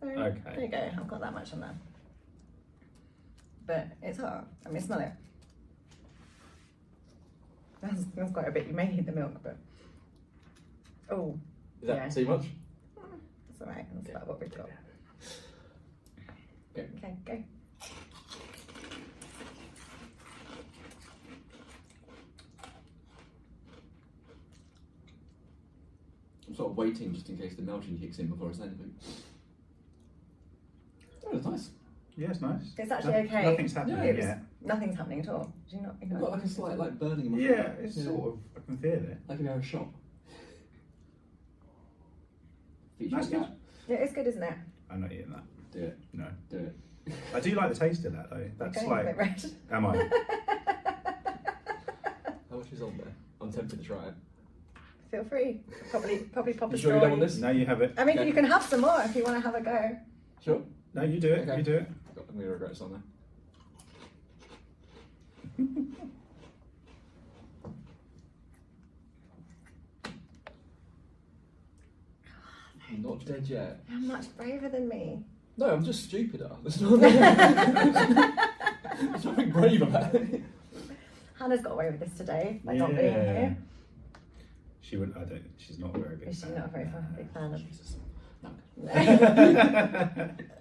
So, Okay. There you go. I've got that much on there. But it's hot. I mean, smell it. That's quite a bit. You may need the milk, but oh, Is that Yeah. too much? it's alright. That's about what we've got. Okay. Okay, go. I'm sort of waiting just in case the melting kicks in before I say anything. Oh, it's nice. Yeah, it's nice. It's actually okay. Nothing's happening Yeah, It was- yet. Nothing's happening at all. Do you not? I've got like a slight like burning in my Yeah, throat. it's sort of. I can feel it. Like if you have a shot. Featuring That's good. that. Yeah, it's good, isn't it? I'm not eating that. Do it. No. Do it. I do like the taste of that though. That's Okay, a like. bit red. Am I? How much is on there? I'm tempted to try it. feel free. Probably pop a You straw. sure you don't want this? No, you have it. I mean, Okay. you can have some more if you want to have a go. Sure. No, you do it. Okay. You do it. I'm going to regret something. I'm not dead yet. You're much braver than me. No, I'm just stupider. There's nothing brave about it. Hannah's got away with this today by not being here. She wouldn't. I don't. She's not a very big. Is she fan. not a very big fan of? Jesus. No.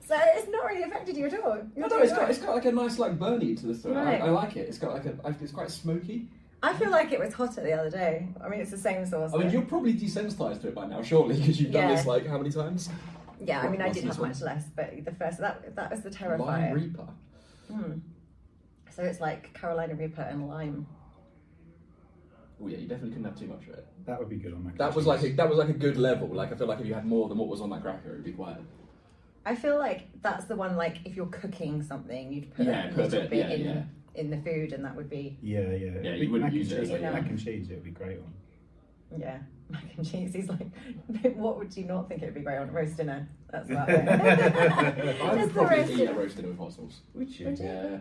So it's not really affected you at all. You're No, doing it's got right. like a nice like burny to the throat. Right. I like it. It's got like it's quite smoky. I feel like it was hotter the other day. I mean, it's the same sauce. I mean, but- you're probably desensitized to it by now, surely, because you've done Yeah. this like how many times? Yeah, I mean, I What's did this have one? much less, but the first that was the Lime Terrifier. Reaper. So it's like Carolina Reaper and lime. Oh yeah, you definitely couldn't have too much of it. That would be good on mac. That and was cheese. like a good level. Like I feel like if you had more than what was on that cracker, it'd be quite. I feel like that's the one. Like if you're cooking something, you'd put Yeah, a put a little bit, bit yeah. in the food, and that would be Yeah. Yeah, Big you wouldn't mac use and it cheese. as a- Mac and cheese. It would be great on. yeah mac and cheese. He's like, what would you not think it would be great on roast dinner? That's about I it. would Just the probably roast eat a dinner. roast dinner with hot sauce. Would you? Would you? Yeah.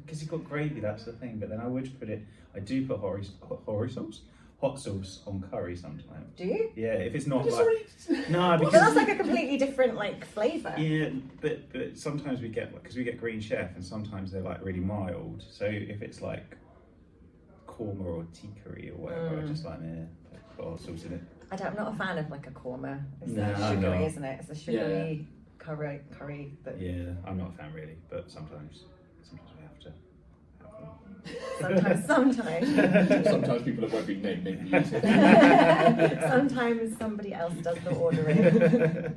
Because you've got gravy. That's the thing. But then I would put it. I do put hot sauce on curry sometimes. Do you? Yeah, if it's not It's like already- no, But because that's like a completely different like flavour. yeah, but sometimes we get because we get Green Chef and sometimes they're like really mild. So if it's like korma or tikari or whatever, I just like put hot sauce in it. I'm not a fan of like a korma. It's No, like I'm sugary, not. isn't it? It's a sugary curry. But Yeah, I'm not a fan really, but sometimes we have to. sometimes. Sometimes people that won't be named use it. Sometimes somebody else does the ordering.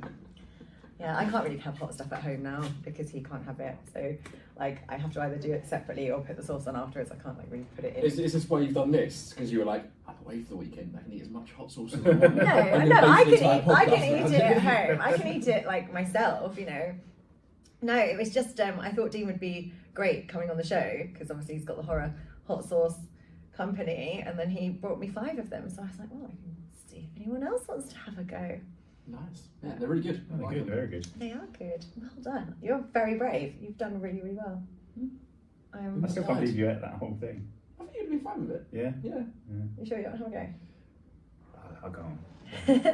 Yeah, I can't really have hot stuff at home now because he can't have it. So, like, I have to either do it separately or put the sauce on afterwards. I can't like really put it in. Is this why you've done this? Because you were like, I'm away for the weekend. I can eat as much hot sauce as I want. No, I'm no, gonna I base the can entire eat podcast it around at home. I can eat it like myself, you know. No, it was just I thought Dean would be great coming on the show because obviously he's got the horror hot sauce company, and then he brought me 5 of them. So I was like, well, I can see if anyone else wants to have a go. Nice. Yeah, they're really good. Oh, they're good, very good. They are good. Well done. You're very brave. You've done really, really well. I still can't Nice. believe you ate that whole thing. I think you'd be fine with it. Yeah, Yeah. You sure you don't have a go? I'll go on. It's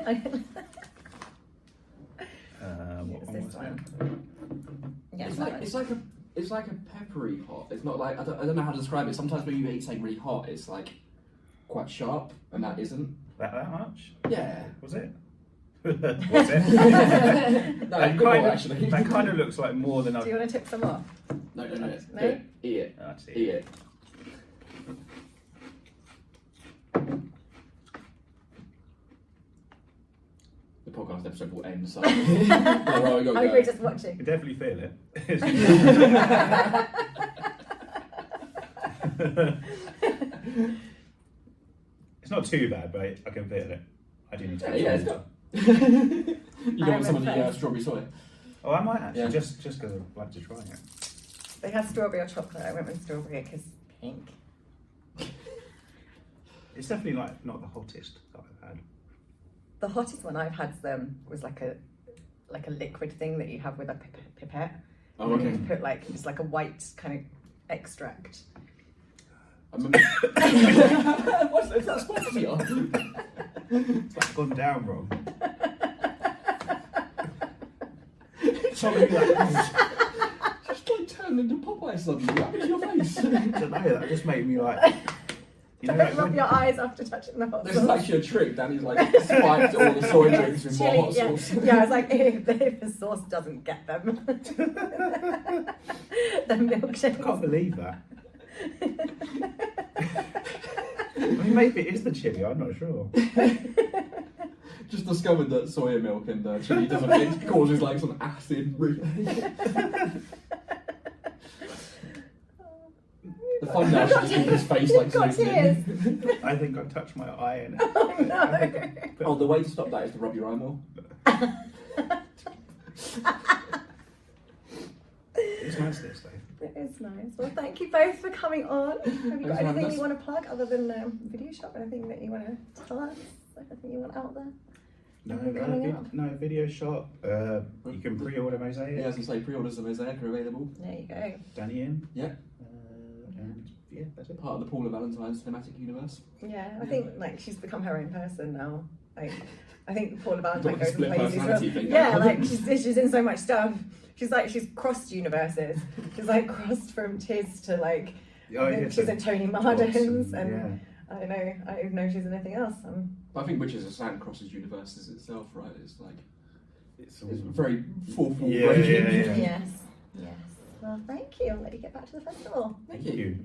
this one. Yeah, It's that like one. it's like a peppery hot. It's not like I don't know how to describe it. Sometimes when you eat something really hot, it's like quite sharp, and that isn't. That much? Yeah. Was it? Was it? No, good one, actually. That kind of looks like more than I. Do you want to tip some off? No. No? Do it. Eat it. Oh, I see. Eat it. The podcast episode will end, so. Oh, you were just watching. You definitely feel it. It's not too bad, but I can feel it. I do need to. Yeah, it's water. You I want some of the went first. strawberry soy? Oh, I might actually Yeah. just because I'd like to try it. They had strawberry or chocolate. I went with strawberry because pink. It's definitely like not the hottest that I've had. The hottest one I've had was like a liquid thing that you have with a pipette. Oh, And okay. you put like it's like a white kind of extract. I remember. What's is that spicier? It's like gone down wrong. Something like just like turned into Popeye suddenly, up into your face. I don't know, that just made me like. You know, Don't like rub when- your eyes after touching the hot This is sauce. actually a trick. Danny's like spiked all the soy drinks with more hot yeah. sauce. Yeah, I was like, if the sauce doesn't get them, the I milkshake. can't believe that. I mean, maybe it is the chili, I'm not sure. Just discovered that soya milk and chili doesn't it causes like some acid. The fun now should just be his face like You've got zooming in. I think I've touched my eye in it. Oh no! Oh, the way to stop that is to rub your eye more. It's nice this though. It is nice. Well, thank you both for coming on. Have you Thanks got for having anything us. you want to plug other than Video Shop? Anything that you want to tell us? Anything you want out there? No, Coming up. no video shop. You can pre-order Mosaic. Yeah, as I say, pre-orders of Mosaic are available. There you go. Danny in. Yeah. And yeah, that's it. Part of the Paula Valentine's cinematic universe. Yeah, I think like she's become her own person now. Like, I think Paula Got Valentine the goes and split plays these personality real- thing Yeah, now. like she's in so much stuff. She's crossed universes. She's like crossed from Tiz to like I think she's in Tony Marden's and I don't know. I don't even know if she's in anything else. But I think Witches of Sand crosses universes itself, right? It's like It's it's very fourfold Yeah, breaking. yeah, yeah. Yes. Yes. Well, thank you. I'll let you get back to the festival. Thank you.